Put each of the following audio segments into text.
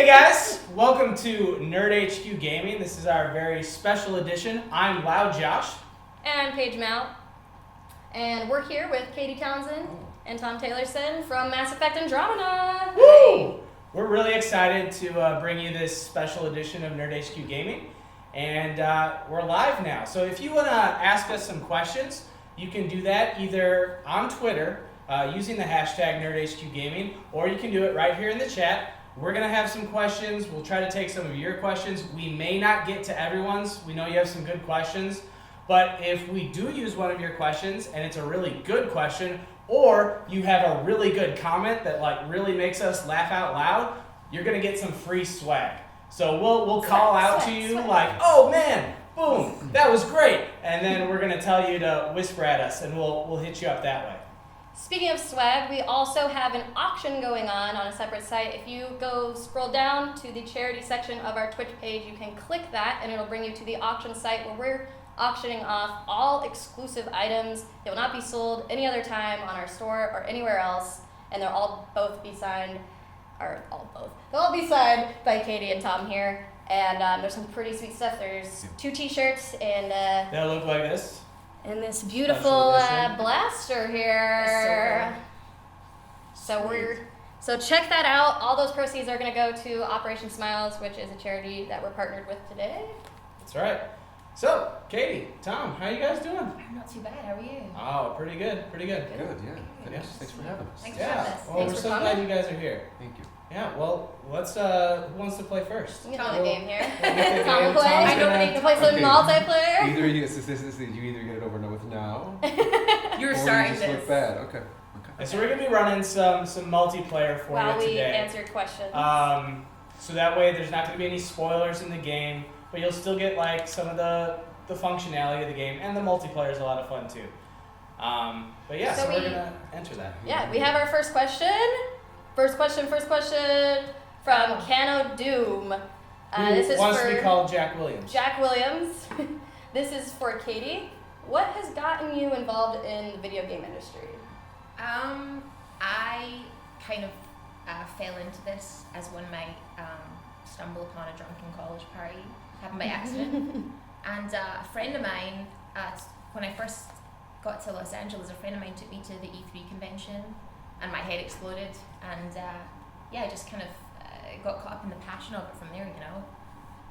guys, welcome to Nerd HQ Gaming. This is our very special edition. I'm Loud Josh. And I'm Paige Mount. And we're here with Katy Townsend and Tom Taylorson from Mass Effect Andromeda. Woo! We're really excited to bring you this special edition of Nerd HQ Gaming. And we're live now. So if you want to ask us some questions, you can do that either on Twitter using the hashtag NerdHQGaming, or you can do it right here in the chat. We're going to have some questions. We'll try to take some of your questions. We may not get to everyone's. We know you have some good questions. But if we do use one of your questions and it's a really good question, or you have a really good comment that like really makes us laugh out loud, you're going to get some free swag. So we'll call out to you like, oh man, boom, that was great. And then we're going to tell you to whisper at us and we'll hit you up that way. Speaking of swag, we also have an auction going on a separate site. If you go scroll down to the charity section of our Twitch page, you can click that and it'll bring you to the auction site where we're auctioning off all exclusive items. They will not be sold any other time on our store or anywhere else, and they'll all be signed by Katy and Tom here. And there's some pretty sweet stuff. There's 2 t-shirts and They'll look like this. and this beautiful blaster here. So check that out. All those proceeds are going to go to Operation Smiles, which is a charity that we're partnered with today. That's right. So, Katy, Tom, how you guys doing? I'm not too bad. How are you? Oh, pretty good, pretty good. Good, yeah. Thanks for having us. Thanks for having us. Well, Thanks we're for so coming. glad you guys are here. Thank you. Yeah, well, let's, who wants to play first? We can play the game here. We'll get the Tom will game. play. Tom's I know gonna- we can play some Okay. multiplayer. Either you either get it over and done with now, You're or starting you just look this. bad. Okay. And so we're gonna be running some multiplayer for While you we today. answer questions. So that way there's not gonna be any spoilers in the game, but you'll still get like some of the functionality of the game, and the multiplayer is a lot of fun too. But yeah, so we're gonna enter that. Yeah, we have our first question. First question from Cano Doom. This Who is wants for to be called Jack Williams? Jack Williams. This is for Katy. What has gotten you involved in the video game industry? I kind of fell into this as one might stumble upon a drunken college party, happened by accident. And a friend of mine, when I first got to Los Angeles, a friend of mine took me to the E3 convention, and my head exploded. And I just kind of got caught up in the passion of it from there, you know.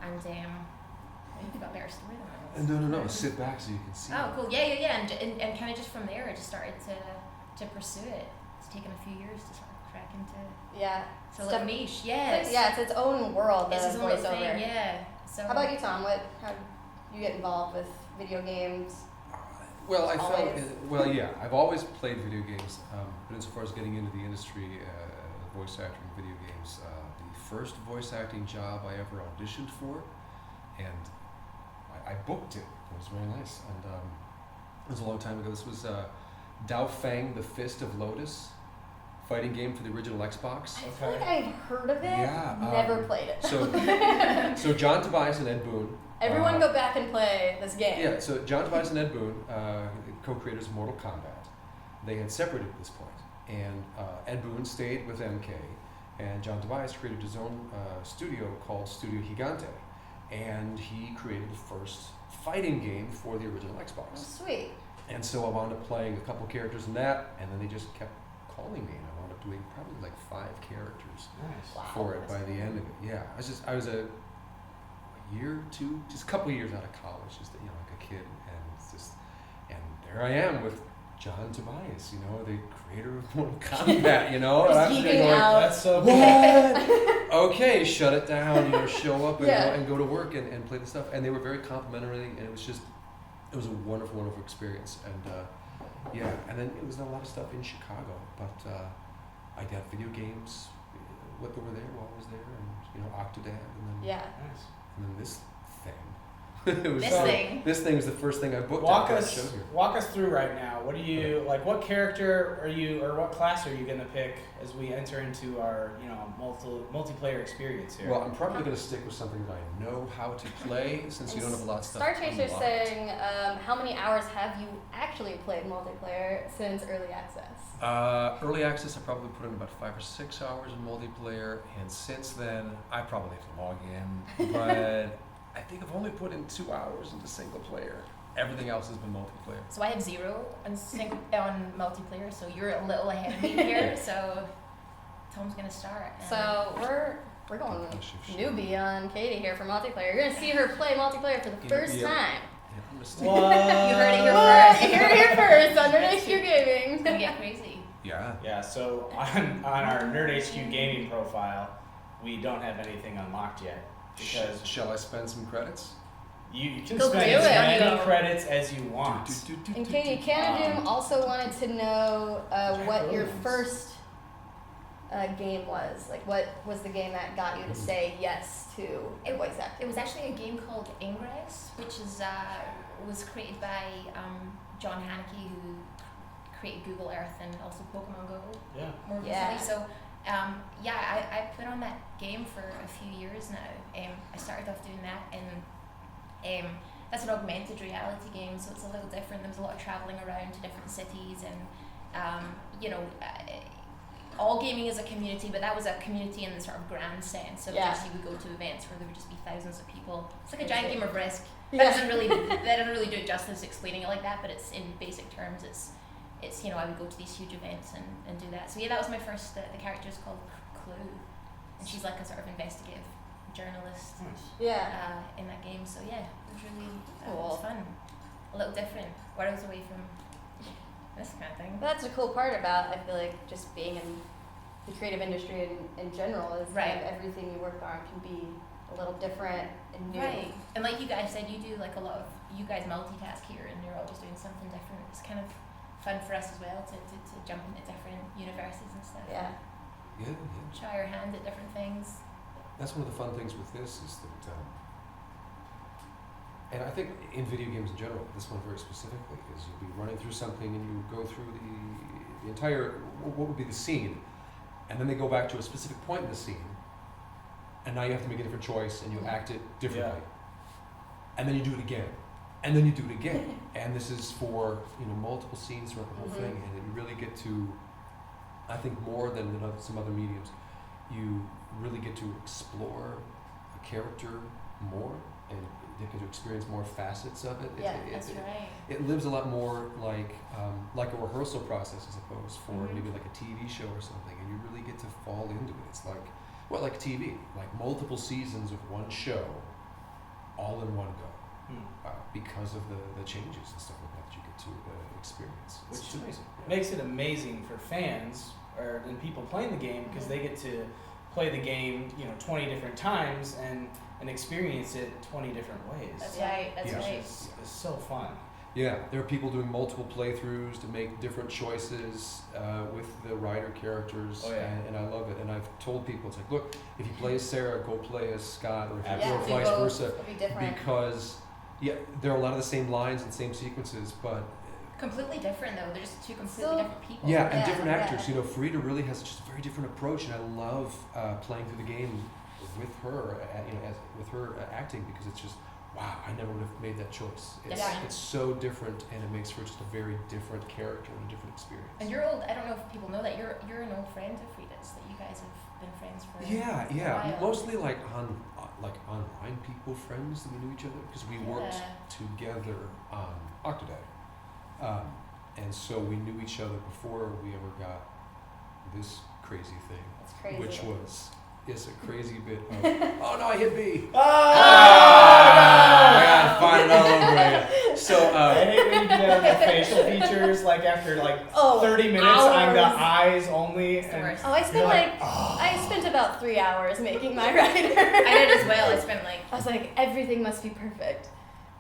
And you've got a better story than I No. Sit back so you can see. Oh, cool. Yeah. And kind of just from there, I just started to pursue it. It's taken a few years to sort of crack into. Yeah. It's a little niche, yes. Yeah, it's its own world. It's its own little voiceover. thing, yeah. So. How about you, Tom? How did you get involved with video games? Well, Always. I've always played video games, but insofar as getting into the industry, voice acting video games, the first voice acting job I ever auditioned for, and I booked it. It was very nice, and it was a long time ago. This was Dao Fang, the Fist of Lotus, fighting game for the original Xbox. I feel like I've heard of it. Yeah, Never played it. So John Tobias and Ed Boon. Everyone go back and play this game. Yeah, so John Tobias and Ed Boon, co-creators of Mortal Kombat, they had separated at this point, and Ed Boon stayed with MK, and John Tobias created his own studio called Studio Gigante, and he created the first fighting game for the original Oh, Xbox. sweet. And so I wound up playing a couple characters in that, and then they just kept calling me, and I wound up doing probably like 5 characters Nice. Wow, for it that's by the cool. end of it. Yeah, I was a year, 2, just a couple of years out of college, just like a kid, and it's just, and there I am with John Tobias, the creator of Mortal Kombat, and I'm Just sitting geeking going, out. That's so cool. what? Okay, shut it down, show up and, Yeah. and go to work and play the stuff, and they were very complimentary, and it was a wonderful, wonderful experience, and and then it was a lot of stuff in Chicago, but I got video games, what were there while I was there, and Octodad, and then Yeah. Nice. and then this thing. It was This thing. This thing was the first thing I booked. Walk after the show us here. walk us through right now. What do you like? What character are you, or what class are you going to pick as we enter into our multiplayer experience here? Well, I'm probably going to stick with something that I know how to play, since you don't have a lot of stuff. Star Chaser's unlocked. saying, how many hours have you actually played multiplayer since early access? Early access, I probably put in about 5 or 6 hours in multiplayer, and since then, I probably have to log in, but I think I've only put in 2 hours into single player. Everything else has been multiplayer. So I have 0 on multiplayer, so you're a little ahead of me here. So Tom's gonna start. So we're going newbie on Katy here for multiplayer. You're gonna see her play multiplayer for the first time. Yeah, I'm gonna stick. What? You heard it here What? first. You heard it here first on Nerd HQ Gaming. It's gonna get crazy. Yeah. Yeah, so on our Nerd HQ gaming profile, we don't have anything unlocked yet because Shall I spend some credits? you can Go spend do as it. many credits as you want. And Katy, Canada also wanted to know what your first game was. Like, what was the game that got you to say yes to a voice actor? It was actually a game called Ingress, which is was created by John Haneke, who created Google Earth and also Pokemon Go Yeah. more Yeah. recently. So I put on that game for a few years now. I started off doing that, and that's an augmented reality game, so it's a little different. There was a lot of traveling around to different cities, and all gaming is a community, but that was a community in the sort of grand sense. So Yeah. you would go to events where there would just be thousands of people. It's like a giant game of Risk. Yeah. That doesn't really do it justice explaining it like that, but it's in basic terms. It's I would go to these huge events and do that. So yeah, that was my first. The character is called Clue, and she's like a sort of investigative journalist Yeah. in that game. So yeah, it was really it Cool. was fun, a little different. Where I was away from this kind of thing. That's a cool part about, I feel like, just being in the creative industry in general is kind of Right. everything you work on can be a little different and new. Right, and like you guys said, you do like a lot of, you guys multitask here, and you're always doing something different. It's kind of fun for us as well to jump into different universes and stuff. Yeah. Yeah. Try our hand at different things. That's one of the fun things with this is that, and I think in video games in general, this one very specifically, is you'll be running through something and you go through the entire, what would be the scene, and then they go back to a specific point in the scene, and now you have to make a different choice and you act it differently. And then you do it again. And then you do it again. And this is for, multiple scenes throughout the whole thing, and you really get to, I think more than in some other mediums, you really get to explore a character more, and you get to experience more facets of it. Yeah, That's right. It lives a lot more like a rehearsal process as opposed for maybe like a TV show or something, and you really get to fall into it. It's like TV, like multiple seasons of one show, all in one go, because of the changes and stuff like that you get to experience. It's amazing. Makes it amazing for fans and people playing the game because they get to play the game 20 different times and experience it 20 different ways. That's right. That's Yeah. right. It's so fun. Yeah, there are people doing multiple playthroughs to make different choices with the Ryder characters, Oh, yeah. and I love it. And I've told people, it's like, look, if you play as Sarah, go play as Scott, or if you Absolutely. or Yeah, vice do both. versa, It'll be different. because there are a lot of the same lines and same sequences, but Completely different though. They're just two completely So- different people. and Yeah, different yeah. actors. Farida really has just a very different approach, and I love playing through the game with her, with her acting, because it's just, wow, I never would have made that choice. Yeah. It's so different, and it makes for just a very different character and a different experience. And you're old. I don't know if people know that you're an old friend of Frida's. That you guys have been friends for. Yeah, a while. mostly like online people, friends that we knew each other, because we worked Yeah. together on Octodad, and so we knew each other before we ever got this crazy thing, It's crazy. which was a crazy bit of oh no, I hit B. I gotta find it all over again. So I hate when you do that with the facial features, like after 30 minutes on the hours. eyes only. It's the and worst. Oh, I spent you're like, oh. I spent about 3 hours making my Ryder. I did as well. I spent like. I was like, everything must be perfect.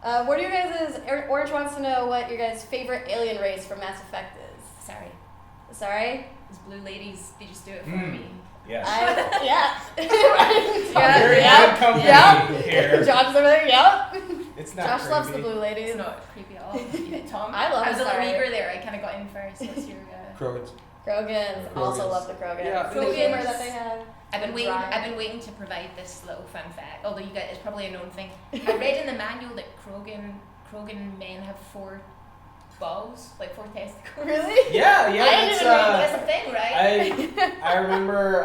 What do you guys? Orange wants to know what your guys' favorite alien race from Mass Effect is. Sorry, Sorry. those blue ladies. They just do it for Mm. me. Yes. Yeah. Very yeah. good company Yeah. here. John's over there. Yep. It's not Alex loves the creepy. blue ladies. It's not creepy at all. Tom, I love I was a little Sorry. eager there. I kind of got in first. What's your? Krogans. Krogans. Also Krogans. love the Krogans. Yeah. The humor that they have. I've been waiting. Dry. I've been waiting to provide this little fun fact. Although you guys, it's probably a known thing. I read in the manual that Krogan men have 4 balls, like 4 testicles. Really? Yeah, I yeah. didn't It's, even know That's a thing, right? I remember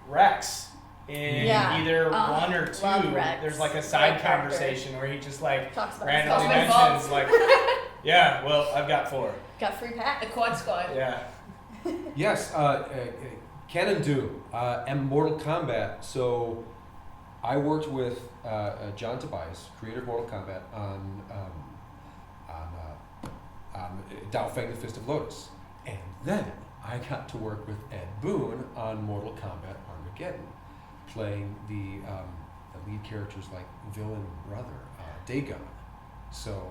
Rex in Yeah. either Oh, 1 or love 2. Rex. There's like a Great side character. conversation where he just like Talks about randomly Talks himself. about mentions like, yeah, well, I've got 4. Got free The pack. quad squad. Yeah. Yes, Canon Doom and Mortal Kombat. So I worked with John Tobias, creator of Mortal Kombat, on Dao Feng, the Fist of Lotus. And then I got to work with Ed Boon on Mortal Kombat Armageddon, playing the lead character's like villain brother, Dagon. So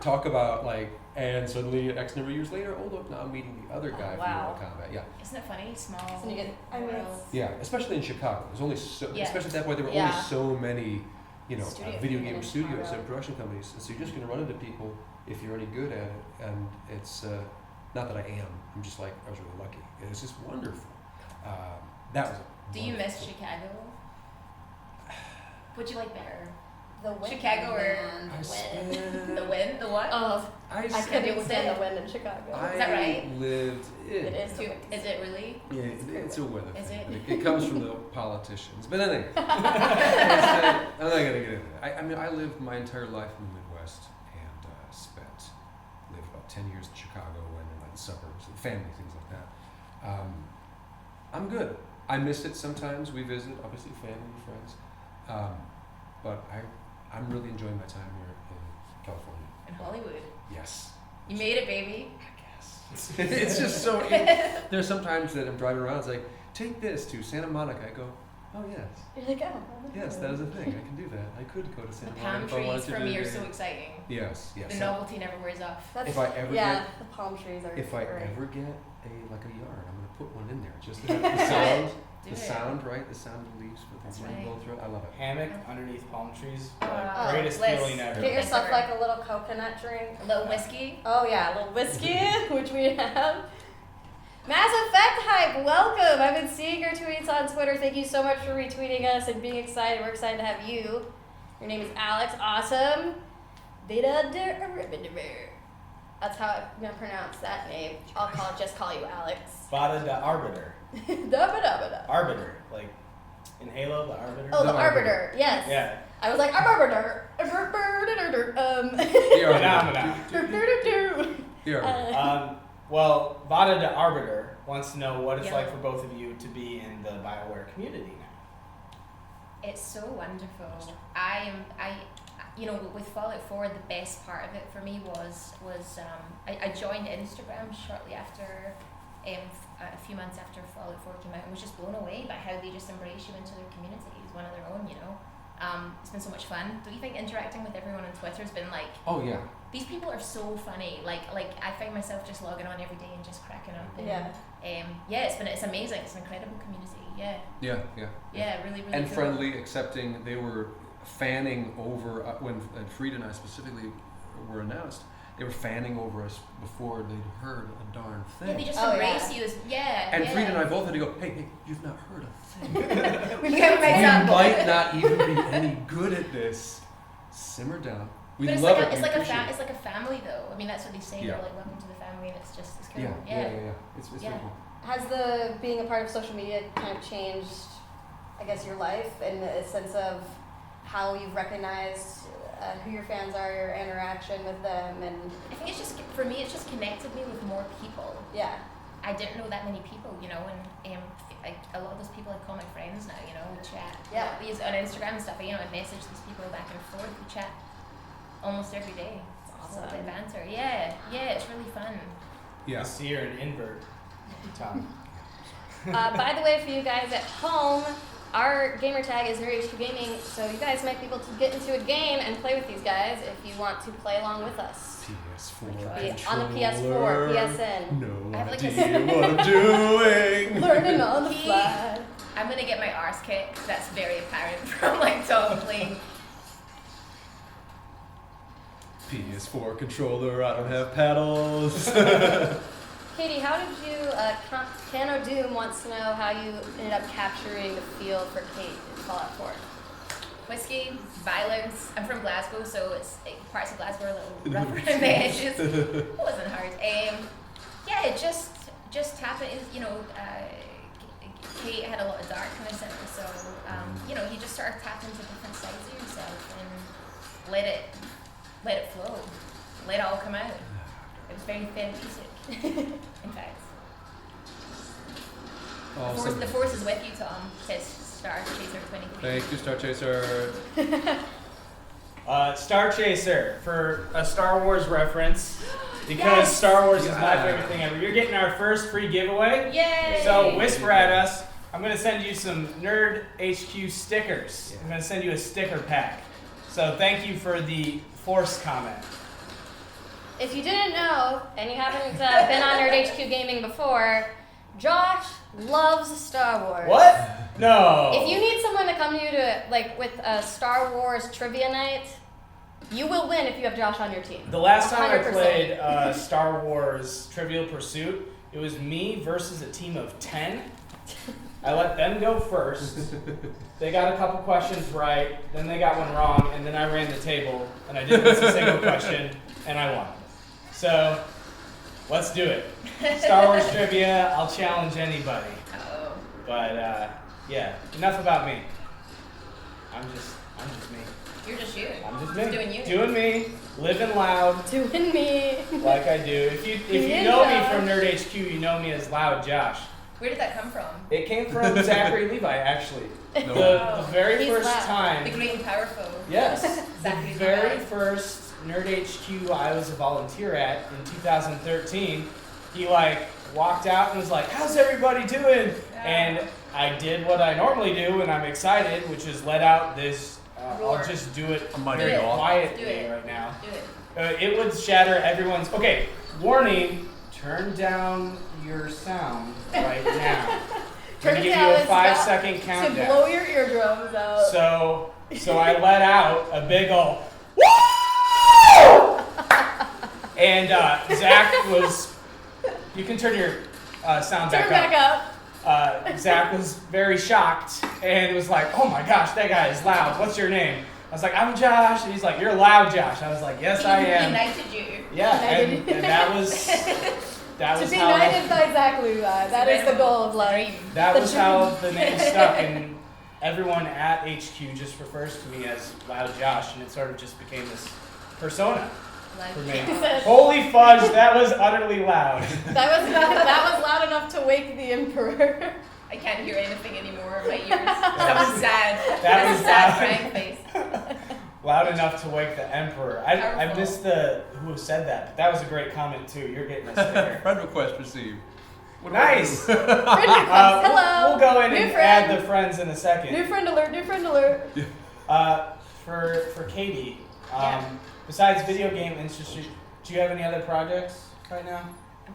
talk about like, and suddenly X number of years later, oh look, now I'm meeting the other guy Oh, from wow. Mortal Kombat. Yeah. Isn't it funny? Small. So you get, I mean, world. it's- Yeah, especially in Chicago. There's only so, Yeah. especially at that point, there were Yeah. only so many, Studio video theater game in studios Chicago. and production companies. And so you're just going to run into people if you're any good at it. And it's not that I am. I'm just like I was really lucky. It's just wonderful. That was. Do you miss wonderful. Chicago? What'd you like better? the wind. Chicago or man, I the wind. spent- The wind? The what? Oh, I spent- couldn't stand the wind in Chicago. I Is that right? lived in. It is. Do you- is it really? Yeah, it's a weather Is thing. it? It comes from the politicians. But anyway, I'm not going to get into that. I mean, I lived my entire life in the Midwest and lived about 10 years in Chicago and in like the suburbs and family, things like that. I'm good. I miss it sometimes. We visit, obviously, family and friends. But I'm really enjoying my time here in California. In Hollywood. Yes. You made it, baby. I guess. It's just so. There's sometimes that I'm driving around. It's like, take this to Santa Monica. I go, oh yes, You're like, oh. yes, that is a thing. I can do that. I could go to The Santa palm Monica if I wanted trees to for do me are that. so exciting. Yes, yes. The novelty never wears off. That's, If I ever yeah, get, the palm trees are. if I great. ever get a yard, I'm gonna put one in there just to have the sound, Do the it. sound, right? The sound of leaves with That's the wind right. blowing through it. I love it. Hammock underneath palm trees. Oh, Greatest Liz. feeling ever. Get yourself like a little coconut drink. A little whiskey. Oh yeah, a little whiskey, which we have. Mass Effect hype, welcome! I've been seeing your tweets on Twitter. Thank you so much for retweeting us and being excited. We're excited to have you. Your name is Alex. Awesome. That's how I'm gonna pronounce that name. I'll just call you Alex. Vada the Arbiter. Da-ba-da-ba-da. Arbiter. Like in Halo, the Arbiter. Oh, the The Arbiter. Arbiter. Yes. Yeah. I was like Arbiter. The Phenomena. The arbiter. Well, Vada the Arbiter wants to know what it's Yeah. like for both of you to be in the BioWare community now. It's so wonderful. You know, with Fallout 4, the best part of it for me was I joined Instagram shortly after, a few months after Fallout 4 came out, and was just blown away by how they just embrace you into their community as one of their own, you know. It's been so much fun. Don't you think interacting with everyone on Twitter has been like, Oh yeah. these people are so funny. Like I find myself just logging on every day and just cracking up. And, Yeah. it's amazing. It's an incredible community. Yeah. Yeah, yeah. Yeah, really, really And cool. friendly, accepting. They were fanning over when Frida and I specifically were announced. They were fanning over us before they'd heard a darn thing. Yeah, they just Oh, embrace yeah. you as and yeah. Frida and I both had to go, hey, you've not heard a thing. We You can't make make You that- might not even be any good at this. Simmer down. We But it's love like it. it's We like appreciate it. it's like a family though. I mean, that's what they say. Yeah. They're like welcome to the family, and it's cool. Yeah. It's Yeah. really cool. Has the being a part of social media kind of changed, I guess, your life in a sense of how you've recognized who your fans are, your interaction with them, and I think it's just for me. It's just connected me with more people. yeah, I didn't know that many people, you know, and a lot of those people I call my friends now. You know, we chat. Yeah. We use on Instagram and stuff. You know, I message these people back and forth. We chat almost every day. it's Just a little awesome. bit of banter. Yeah, it's really fun. Yeah. I see you're an invert, Tom. By the way, for you guys at home, our gamer tag is NerdHQ Gaming, so you guys might be able to get into a game and play with these guys if you want to play along with us. PS4 Be on the PS4, PSN. No I have like a- idea what I'm doing. Learning on the fly. I'm gonna get my arse kicked. That's very apparent from like Tom playing. PS4 controller, I don't have paddles. Katie, how did you, Cano Doom wants to know how you ended up capturing the feel for Kate in Fallout 4. Whiskey, violence. I'm from Glasgow, so it's parts of Glasgow are a little rough around the edges. It wasn't hard. Yeah, it just happened. You know, Kate had a lot of dark kind of center, so you know, you just sort of tap into different sides of yourself and let it flow, let it all come out. It was very therapeutic, in fact. Awesome. The force is with you, Tom. Says Star Chaser 23. Thank you, Star Chaser. Star Chaser, for a Star Wars reference, because Yes! Star Wars is my Yeah. favorite thing ever. You're getting our first free giveaway. Yay! So whisper at us. I'm going to send you some Nerd HQ stickers. Yeah. I'm going to send you a sticker pack. So thank you for the Force comment. If you didn't know, and you haven't been on Nerd HQ Gaming before, Josh loves Star Wars. What? No. If you need someone to come to you to, like, with a Star Wars trivia night, you will win if you have Josh on your team. The last time I 100%. played Star Wars Trivial Pursuit, it was me versus a team of 10. I let them go first. They got a couple questions right, then they got one wrong, and then I ran the table, and I didn't miss a single question, and I won. So, let's do it. Star Wars trivia, I'll challenge anybody. Oh. But, yeah, enough about me. I'm just me. You're just you. I'm just me. Doing you. Doing me, living loud, Doing me. like I do. If you Yeah. know me from Nerd HQ, you know me as Loud Josh. Where did that come from? It came from Zachary Levi, actually. No. The very He's first loud. The time. great and powerful. Yes. Zachary The very Levi. first Nerd HQ I was a volunteer at in 2013, he like walked out and was like, "How's everybody doing?" And I did what I normally do, and I'm excited, which is let out this. Roar. I'll just do it A mighty very roar. quietly Do it. right now. Do it. It would shatter everyone's. Okay, warning. Turn down your sound right now. I'm Turn gonna it give down you a and 5-second To countdown. blow your eardrums out. So I let out a big ol' woo! And Zach was. You can turn your sound Turn back back up. up. Zach was very shocked and was like, "Oh my gosh, that guy is loud. What's your name?" I was like, "I'm Josh," and he's like, "You're loud, Josh." I was like, "Yes, I He am." united you. Yeah, and that was To be how knighted by Zach Levi. That is the goal of life. that was how the name stuck, and everyone at HQ just refers to me as Loud Josh, and it sort of just became this persona for me. Holy fudge, that was utterly loud. That was loud enough to wake the Emperor. I can't hear anything anymore in my ears. That was sad. That was sad loud. crying face. Loud enough to wake the Emperor. I Powerful. missed who said that, but that was a great comment too. You're getting us there. Friend request received. What do Nice. I do? Friend request. Hello. We'll go in New and friend. add the friends in a second. New friend alert. New friend alert. For Katy, Yeah. besides video game industry, do you have any other projects right now?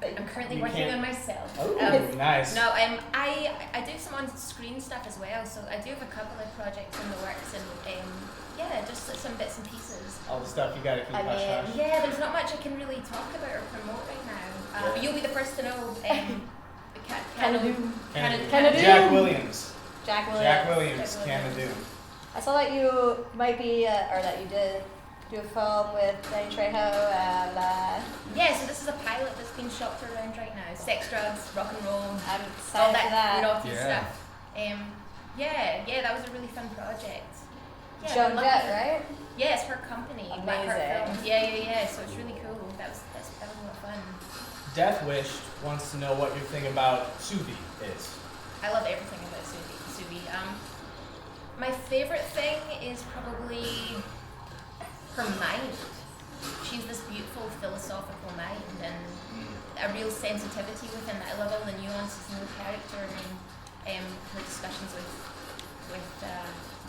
I'm currently You working can't- on myself. Oh, Um, nice. No, I do some on-screen stuff as well, so I do have a couple of projects in the works, and yeah, just some bits and pieces. All the stuff you gotta keep I hush mean, hush. Yeah, there's not much I can really talk about or promote right now. But you'll be the first to know. Canada. Canada. Jack Williams. Jack Williams. Jack Williams, Jack Canada. Williams. I saw that you might be, or that you did do a film with Danny Trejo and Yeah, so this is a pilot that's being shopped around right now. Sex, drugs, rock and roll, I'm all excited for that that. naughty Yeah. stuff. Yeah, that was a really fun project. Yeah, Joan I'd love Jett, to- right? Yeah, it's her company. Black Heart Amazing. Films. Yeah. So it's really cool. That was a lot of fun. Death Wish wants to know what your thing about Suvi is. I love everything about Suvi. My favorite thing is probably her mind. She's this beautiful philosophical mind and a real sensitivity within that. I love all the nuances in her character and her discussions with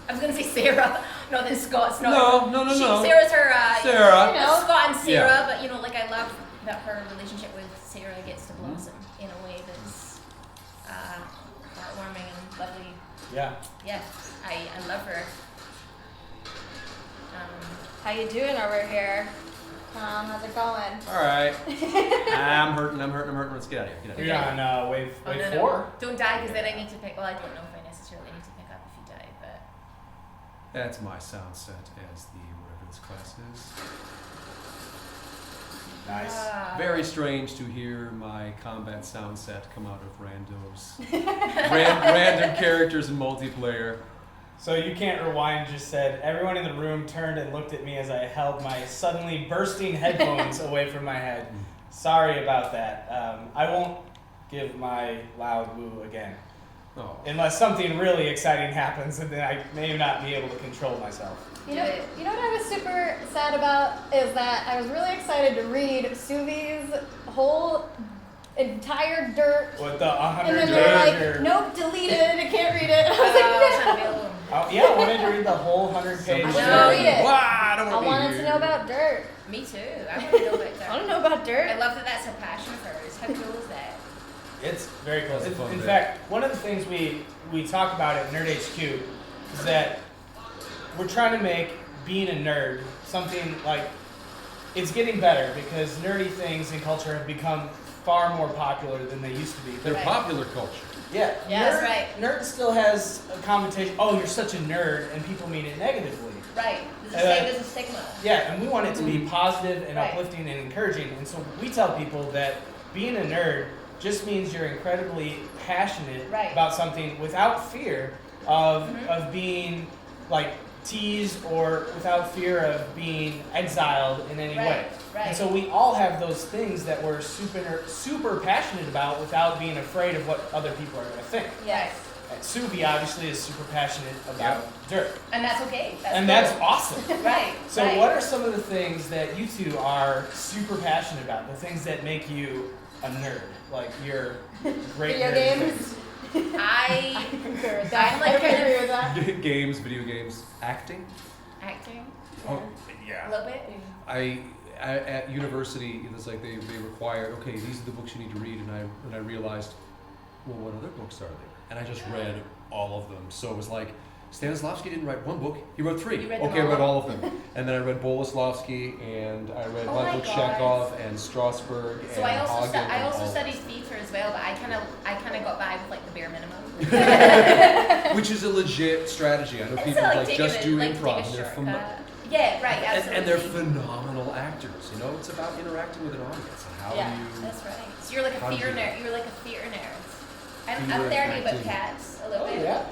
I was going to say Sarah. No, then Scott's not. No. Sarah's her. Sarah. You know. Scott and Sarah, Yeah. but like I love that her relationship with Sarah gets to blossom in a way that's heartwarming and lovely. Yeah. Yeah, I love her. How you doing over here? Tom, how's it going? All right. I'm hurting. Let's get out of here. You're on wave Oh, no, 4. no. Don't die, because then I need to pick. Well, I don't know if I necessarily need to pick up if you die, but. That's my sound set as the whatever this class is. Nice. Very strange to hear my combat sound set come out of randos. Random characters in multiplayer. So you can't rewind just said, everyone in the room turned and looked at me as I held my suddenly bursting headphones away from my head. Sorry about that. I won't give my loud woo again. Oh. Unless something really exciting happens, and then I may not be able to control myself. You know what I was super sad about is that I was really excited to read Suvi's whole entire dirt, With the 100 and then they're like, pager. nope, deleted it, I can't read it. I was It's like, not available. Oh, yeah, I wanted to read the whole 100 page. I No. wanted to read it. Wow, I don't I want wanted to know about dirt. Me too. I want to know about that. I want to know about dirt. I love that that's a passion of hers. How cool is that? It's very close. That's a fun In bit. fact, one of the things we talk about at Nerd HQ is that we're trying to make being a nerd something like it's getting better because nerdy things and culture have become far more popular than they used to be. They're Right. popular culture. Yeah, Yeah, that's right. Nerd still has a connotation. Oh, you're such a nerd, and people mean it negatively. Right. There's a stigma. Yeah, and we want it to be positive and Right. uplifting and encouraging. And so we tell people that being a nerd just means you're incredibly passionate Right. about something without fear of Mhm. of being like teased or without fear of being exiled in any Right, way. right. And so we all have those things that we're super passionate about without being afraid of what other people are going to think. Yes. And Suvi obviously is super passionate about dirt. And that's okay. That's And cool. that's awesome. Right. So right. what are some of the things that you two are super passionate about? The things that make you a nerd? Like you're great Video nerd games. things. I I concur with I'm that. like I kind agree of- with that. Games, video games, acting. acting Oh, a yeah. little bit. I at university, it was like they required, okay, these are the books you need to read, and I realized, well, what other books are there? And I just read all of them. So it was like, Stanislavski didn't write one book, he wrote 3. You read them Okay, I read all? all of them. And then I read Boleslavsky, and I read Oh my Michael God. Chekhov, and Strasberg, So and I also Hagen, I and also all of studied theater as well, but I kind of got by with like the bare minimum. them. Which is a legit strategy. I know It's people like like taking just it, do like improv, take a and they're shortcut. Yeah, right, absolutely. and they're phenomenal actors. You know, it's about interacting with an audience and how Yeah, you. That's right. So you're like How a do theater you- nerd. You're like a theater nerd. I'm Theater learning about acting. cats a little Oh bit. yeah.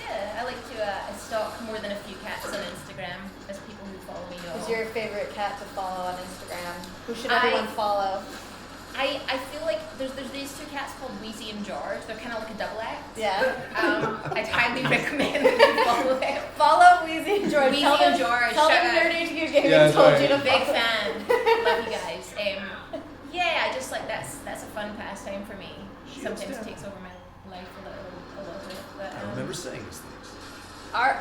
Yeah, I like to stalk more than a few cats on Instagram, as people who follow me know. Who's your favorite cat to follow on Instagram? Who should I- everyone follow? I feel like there's these two cats called Wheezy and George. They're kind of like a double act. Yeah. I'd highly recommend that you follow them. Follow Wheezy and George. Wheezy tell them, and George, Tell them shout out. Nerd HQ Gaming Yeah, that's told right. you to Big follow. fan. Love you guys. Yeah, I just like that's a fun pastime for me. She Sometimes is, yeah. takes over my life a little bit. But, I remember saying these things. Our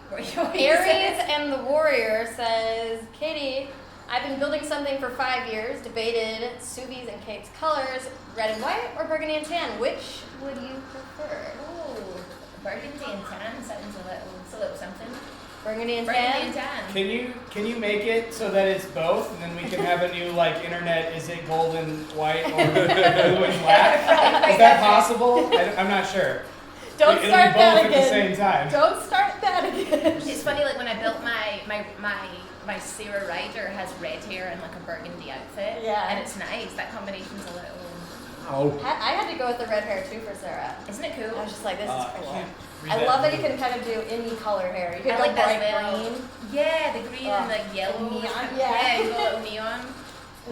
what you always Aries say. and the Warrior says, Katie, I've been building something for 5 years, debated Suvi's and Kate's colors, red and white or burgundy and tan. Which would you prefer? Ooh, burgundy and tan sounds a little something. Burgundy and Burgundy and tan? tan. Can you make it so that it's both, and then we can have a new like internet? Is it gold and white or blue and black? Is that possible? I'm not sure. Don't It'll start be both that at the again. same time. Don't start that again. It's funny, like when I built my Sarah Ryder has red hair and like a burgundy outfit. Yeah. And it's nice. That combination's a little. Oh. I had to go with the red hair too for Sarah. Isn't it cool? I was just like, this I is cool. can't read I that love that you blue. can kind of do any color hair. You can I go like that bright as well. green. Yeah, the green and Ugh. like yellow. Neon, Yeah, yeah. you go a little neon. A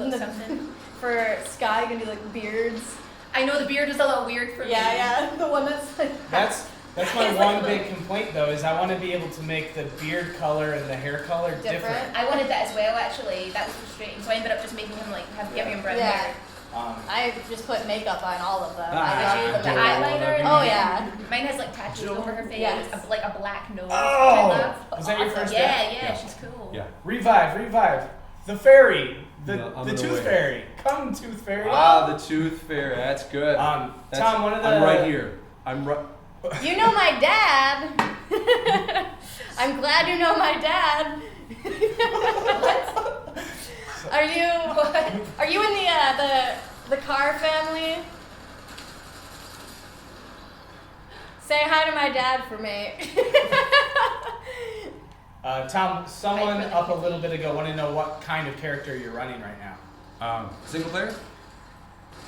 And little the- something. For Sky, you can do like beards. I know the beard was a little weird for me. Yeah. The one that's like. That's my It's like one a big little- complaint though, is I want to be able to make the beard color and the hair color different. Different. I wanted that as well, actually. That was frustrating. So I ended up just making him like give him brown Yeah. hair. I just put makeup on all of them. Ah, I Did you? love The them. eyeliner? Oh yeah. Mine has like tattoos over her face, Yes. like a black nose. Oh! which I love. Was that your first Yeah, step? yeah, Yeah. she's cool. Yeah. Revive. The fairy. The No, I'm the gonna tooth wait. fairy. Come, tooth fairy. Ah, the tooth fairy. That's good. That's, Tom, one of the I'm right here. I'm right. You know my dad. I'm glad you know my dad. Are you in the Carr family? Say hi to my dad for me. Tom, someone up a little bit ago wanted to know what kind of character you're running right now. Single player?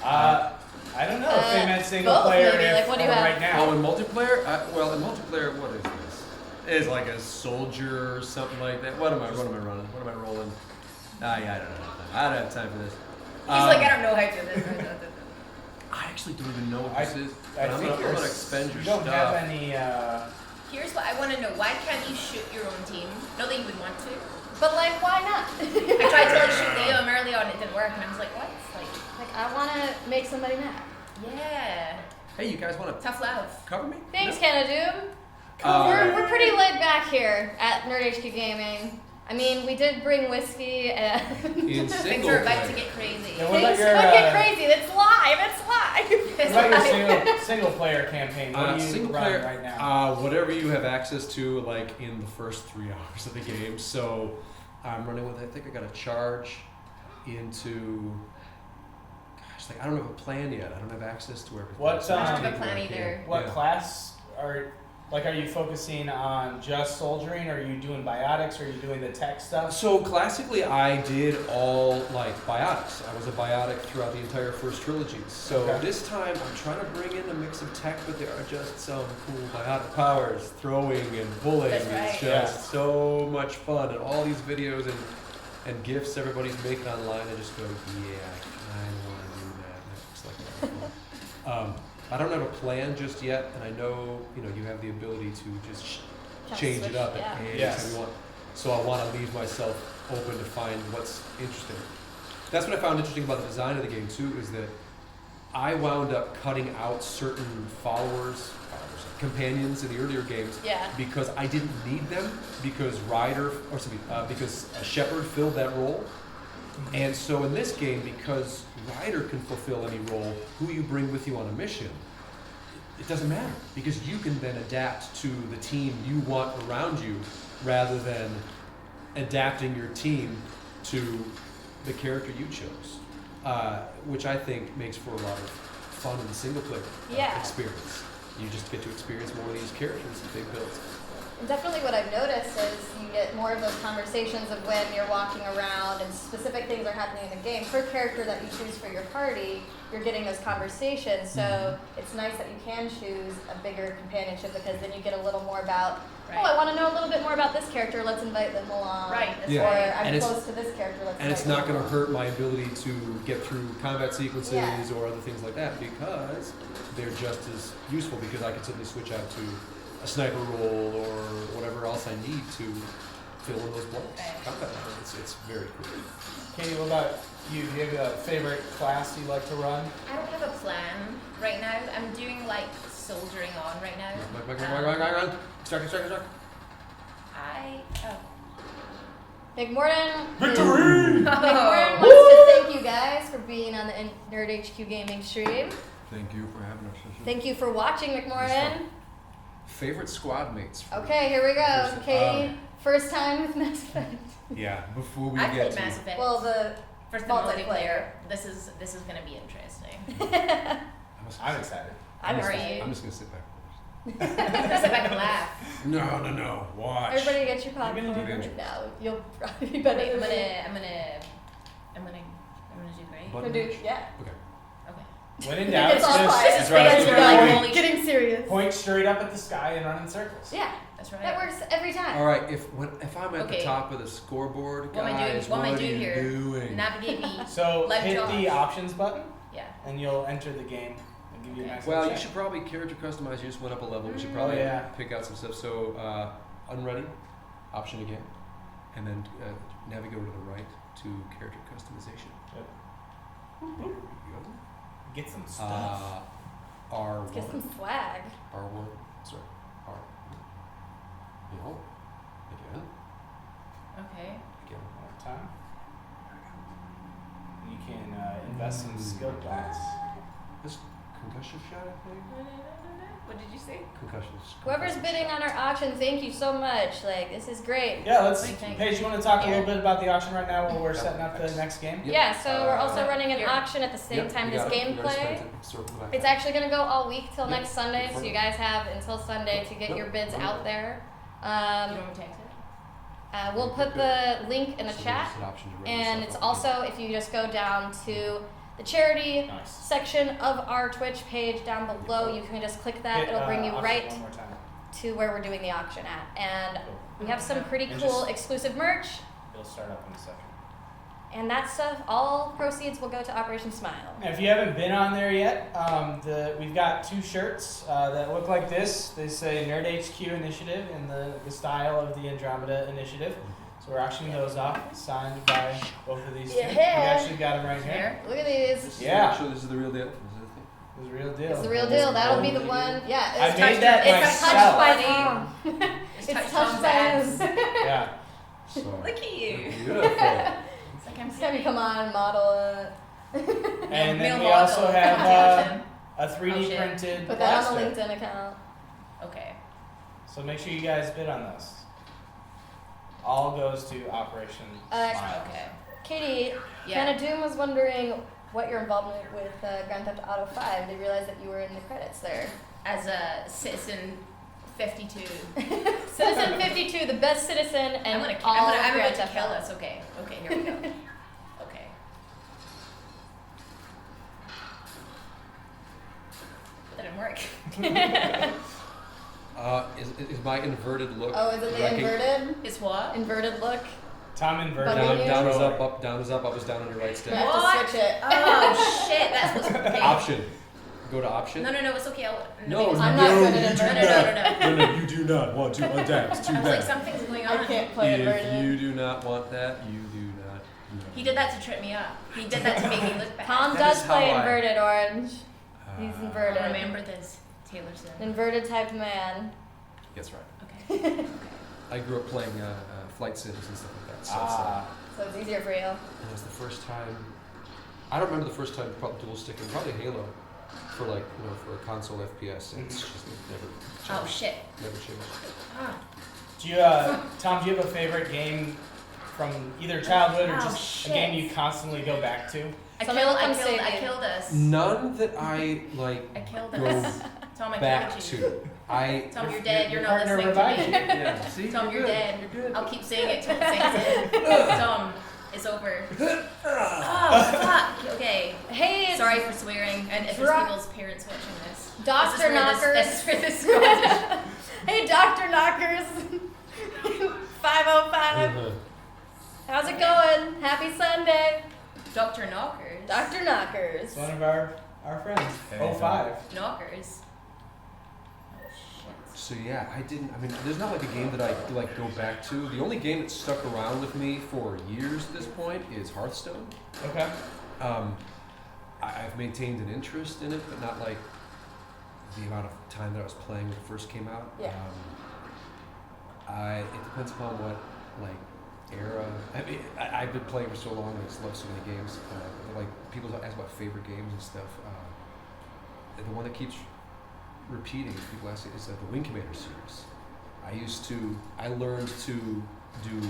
I don't know if they meant single both player maybe, like, what do you or have? right now. Oh, in multiplayer? Well, in multiplayer, what is this? It's like a soldier or something like that. What am I running? What am I rolling? Yeah, I don't know. I don't have time for this. He's like, I don't know how to do this. I actually don't even know what this is. I But I'm think gonna expend your you don't stuff. have any. Here's what I want to know. Why can't you shoot your own team? Not that you would want to. But like, why not? I tried to like shoot Liam early on, it didn't work, and I was like, what? Like, I want to make somebody mad. Yeah. Hey, you guys want to Tough love. cover me? Thanks, No? Canada. We're pretty laid back here at Nerd HQ Gaming. I mean, we did bring whiskey and In Things single are about player. to get crazy. Yeah, what about things your, could get crazy. It's live. It's live. what about your single player campaign? What do you Single run player, right now? whatever you have access to, like in the first 3 hours of the game. So I'm running with. I think I got a charge into. Gosh, like I don't have a plan yet. I don't have access to everything. What, So I don't I'm have a taking plan what I can. either. What Yeah. class are you focusing on just soldiering? Are you doing biotics? Are you doing the tech stuff? So classically, I did all like biotics. I was a biotic throughout the entire first trilogy. So Okay. this time, I'm trying to bring in a mix of tech, but there are just some cool biotic powers. Throwing and pulling That's is right. just so much fun, and all these videos and gifs everybody's making online. I just go, yeah, I kind of want to do that. That looks like a lot of fun. I don't have a plan just yet, and I know you have the ability to just change it up yeah. at any Yes. time you want. So I want to leave myself open to find what's interesting. That's what I found interesting about the design of the game too, is that I wound up cutting out certain companions in the earlier games Yeah. because I didn't need them because because Shepard filled that role. And so in this game, because Ryder can fulfill any role, who you bring with you on a mission, it doesn't matter because you can then adapt to the team you want around you rather than adapting your team to the character you chose, which I think makes for a lot of fun in the single player Yeah. experience. You just get to experience more of these characters that they've built. And definitely what I've noticed is you get more of those conversations of when you're walking around and specific things are happening in the game. Per character that you choose for your party, you're getting those conversations. So it's nice that you can choose a bigger companionship because then you get a little more about, Right. oh, I want to know a little bit more about this character, let's invite them along. Right, that's Yeah. Or right. I'm And it's- close to this character, let's And it's invite not them going to along. hurt my ability to get through combat sequences Yeah. or other things like that because they're just as useful because I can simply switch out to a sniper role or whatever else I need to fill in those blanks. Right. Combat wise, it's very cool. Katie, what about you? Do you have a favorite class you like to run? I don't have a plan right now. I'm doing like soldiering on right now. Extract. McMorton Victory! McMorton wants to thank you guys for being on the Nerd HQ Gaming stream. Thank you for having us. Thank you for watching, McMorton. Favorite squad mates? Okay, here we go. First- Katie, first time with Mass Effect. Yeah, before we I get played to Mass Effect. Well, the First the multiplayer. multiplayer. This is gonna be interesting. I'm excited. I'm Are excited. you? I'm just gonna sit back Sit back and laugh. first. No. Watch. Everybody get your popcorn. You're gonna do- No, you'll probably be better. Wait, I'm than me. gonna do great. Button Gonna do, mash? yeah. Okay. Okay. When in doubt, It's all just quiet. That's right. That's That's right. right. Getting serious. point straight up at the sky and run in circles. Yeah, That's right. that works every time. All right. If I'm at the Okay. top of the scoreboard, What am I doing? guys, What am I are doing you here? doing? Navigate me. So Left hit jaw. the options button Yeah. and you'll enter the game. I'll give you a Okay. nice Well, little you check. should probably character customize. You just went up a level. We should Mm. probably Oh, yeah. pick out some stuff. So unready, option again, and then navigate over to the right to character customization. Yep. There we Get some go. stuff. Let's get some R1. swag. R1. Sorry. R. No. Again. Okay. Again. One more time. You can invest in skill points. This concussion shot, I think. What did you say? Concussions. Whoever's bidding on our auction, thank you so much. Like, this is great. Yeah, let's. Wait, thanks. Paige, you want to talk a little bit about the auction right now while we're setting up the next game? Yep. Yeah, so we're also running an Here. auction at the same Yep, time you as got it. You already gameplay. spent it. Circle the back. It's actually going to go all week till Yep. next Sunday, so you guys have until Sunday to get Yep. your bids Yep. out there. You don't want to text it? We'll put the link in the So chat, there's an option to run and yourself it's up. also, if you just go down to the charity Nice. section of our Twitch page down below, you can just click that. Hit, It'll bring you auction right one more time. to where we're doing the auction at. And Cool. we have some pretty And cool just- exclusive merch. It'll start up in a second. And that stuff, all proceeds will go to Operation Smile. Now, if you haven't been on there yet, we've got 2 shirts that look like this. They say Nerd HQ Initiative in the style of the Andromeda Initiative. So we're auctioning those off, signed by both of these two. Yeah. We actually got them right here. Here? Look at these. This is Yeah. Actually, this is the real deal. This is the thing. It's the real deal. It's the real deal. That'll be the one. Yeah, I it's made touched, that it's touched myself. by Tom. It's It's touched touched Tom's by abs. him. Yeah. So, Look at you. beautiful. It's like I'm Next time you come on, model it. And then Male we model. also have Taylorson. a 3D Oh, shit. printed Put that on blaster. the LinkedIn account. Okay. So make sure you guys bid on those. All goes to Operation Smile. Okay. Katie, Yeah. Hannah Doom was wondering what your involvement with Grand Theft Auto 5. They realized that you were in the credits there. As a citizen 52. Citizen 52, the best citizen, and I'm all about Grand to Theft kill Auto. us. Okay. Okay, here we go. Okay. That didn't work. Is my inverted look? Oh, is it the wrecking- inverted? It's what? Inverted look? Tom inverted. Bugging Down, you? down is up, down is up, up is down on your right You stick. have What? to switch it. Oh shit, that's what's okay. Option. Go to option. No, it's okay. No, I'm not good at you do inverted. No. No, you do not want to adapt to I was like, something's going on. I can't play If inverted. you do not want that, you do not. He did that to trip me up. He did that to make me look bad. Tom That does is play how I- inverted orange. He's Uh, inverted. I'll remember this, Taylorson. Inverted type man. That's right. Okay. I grew up playing flight sims and stuff like that. So So it's easier for you. it was the first time. I don't remember the first time probably dual sticking. Probably Halo, for like for a console FPS. And it's just never changed. Oh shit. Never changed. Ah. Do you, Tom, do you have a favorite game from either childhood or Oh, just shit. a game you constantly go back to? Somebody will come save I you. killed us. None that I like I killed go us. Tom, I back killed you. to. I Tom, you're dead. You're your not partner listening to revived me. yeah. See, Tom, you're good. dead. You're good. I'll keep saying it till it sinks in. Tom, it's over. Oh, fuck. Okay. Hey, it's Sorry for swearing, and if there's Dra- people's parents watching this. Dr. Knockers. This is where this goes. Hey, Dr. Knockers. 505. How's it going? Happy Sunday. Dr. Knockers. Dr. Knockers. It's one of our friends. Hey, 05. Knockers. Oh, shit. So yeah, I didn't. I mean, there's not like a game that I like go back to. The only game that stuck around with me for years at this point is Hearthstone. Okay. I've maintained an interest in it, but not like the amount of time that I was playing when it first came out. Yeah. It depends upon what like era. I mean, I've been playing for so long. I just love so many games. Like people ask about favorite games and stuff. The one that keeps repeating, if people ask it, is the Wing Commander series. I learned to do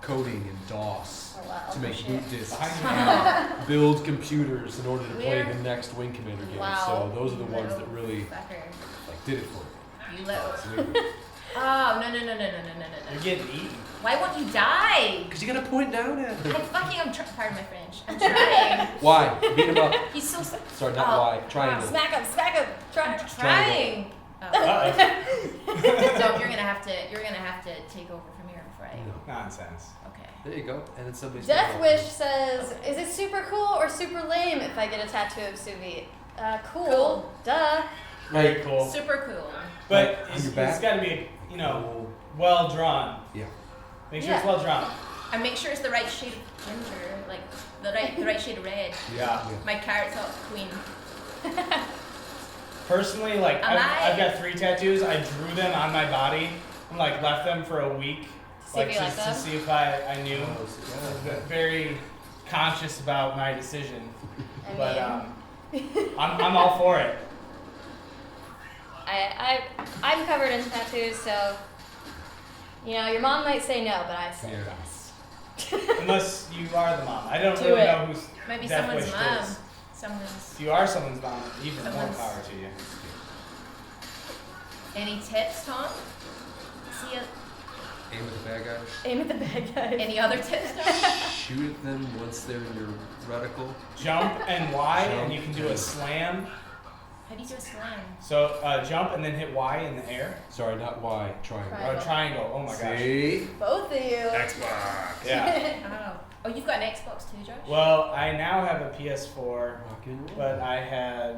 coding in DOS Oh, wow. to make Shit. boot disks Behind and build computers in order to play Weird. the next Wing Commander game. Wow. So those are the ones that Little really fucker. like did it for me. You little. Absolutely. Oh, no. You're getting eaten. Why won't you die? Because you gotta point down at him. Pardon my French. I'm trying. Why? Beat him up. He's so Sorry, not Oh, why. Triangle. Smack him, smack him. Try. trying. Oh. Uh-oh. So you're gonna have to take over from here, right? No. Nonsense. Okay. There you go. And then somebody's Death Wish says, is it super cool or super lame if I get a tattoo of Suvi? Cool. Cool. Duh. Very cool. Super cool. But Like, on it's your back? got to be, well drawn. Yeah. Make sure it's well drawn. And make sure it's the right shade of ginger, like the right shade of red. Yeah. My carrot top queen. Personally, like Am I- I've got 3 tattoos. I drew them on my body and like left them for a week, See if you like just them? to see if I knew. Yeah. I was very conscious about my decision, I but mean, I'm all for it. I'm covered in tattoos, so you know your mom might say no, but I say Yeah. yes. Unless you are the mom. I don't Do really it. know who's Maybe Death someone's Wish mom. is. Someone's. If you are someone's mom, even more Someone's- power to you. Any tips, Tom? See ya. Aim at the bad guys. Aim at the bad guys. Any other tips, Tom? Shoot at them once they're in your reticle. Jump and Y, and Jump you can do a and- slam. How do you do a slam? So jump and then hit Y in the air. Sorry, not Y. Triangle. Triangle. Or triangle. Oh my gosh. See? Both of you. Xbox. Yeah. Oh, you've got an Xbox too, Josh? Well, I now have a PS4, Rock and roll. but I had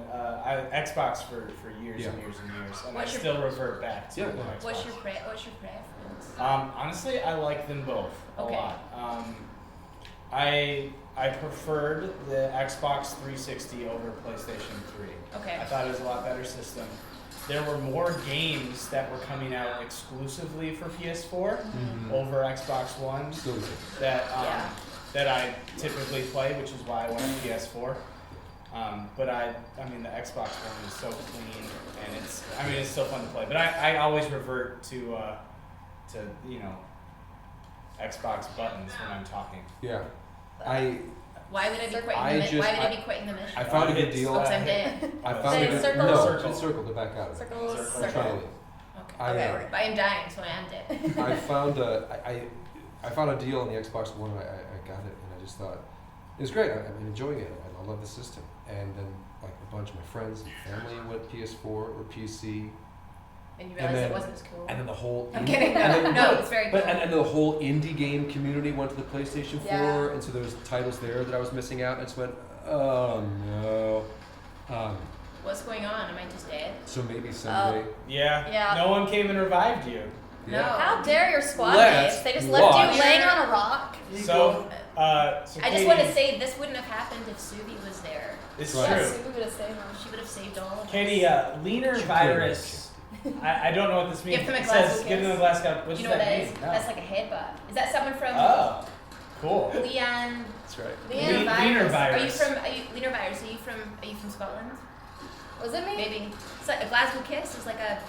Xbox for years Yeah. and years and years, and What's I your- still revert back to Yeah. Xbox. What's your preference? Honestly, I like them both a Okay. lot. I preferred the Xbox 360 over PlayStation 3. Okay. I thought it was a lot better system. There were more games that were coming out exclusively for PS4 Mhm. over Xbox One Still good. that Yeah. that I typically play, which is why I went to PS4. But I mean, the Xbox One is so clean, and it's still fun to play. But I always revert to you know, Xbox buttons when I'm talking. Yeah. Why would I be quitting I the mission? just- Why would I be quitting the mission? I found a good It's, deal. Because I'm dead. I found Say a good circle. No, Circle. it's circle to back out of it. Circles, Circle. I'm trying circle. to. Okay. I, Okay. But I'm dying, so I am dead. I found I found a deal on the Xbox One. And I got it, and I just thought it was great. I'm enjoying it. I love the system. And then like a bunch of my friends and family went PS4 or PC, And you And realize then- it wasn't as cool. and then the whole I'm indie- kidding. and then- No, it's very cool. But and the whole indie game community went to the PlayStation 4, Yeah. and so there was titles there that I was missing out. And I just went, oh no. What's going on? Am I just dead? So maybe someday. Yeah. Yeah. No one came and revived you. No. How dare your squad Let's mates? They just left watch. you laying on a rock. So I just Katie, want to say this wouldn't have happened if Suvi was there. it's Right. true. Yes, we would have saved them. She would have saved all of us. Katie, leaner She virus. I don't know what this means. Give them a It Glasgow says, give them a kiss. glass cup. What Do does you know what that that mean? is? No. That's like a headbutt. Is that someone from Oh, cool. Leanne? That's right. Leaner Leaner virus. virus. Are you from? Leaner virus? Are you from Scotland? Was it me? Maybe. It's like a Glasgow kiss. It's like a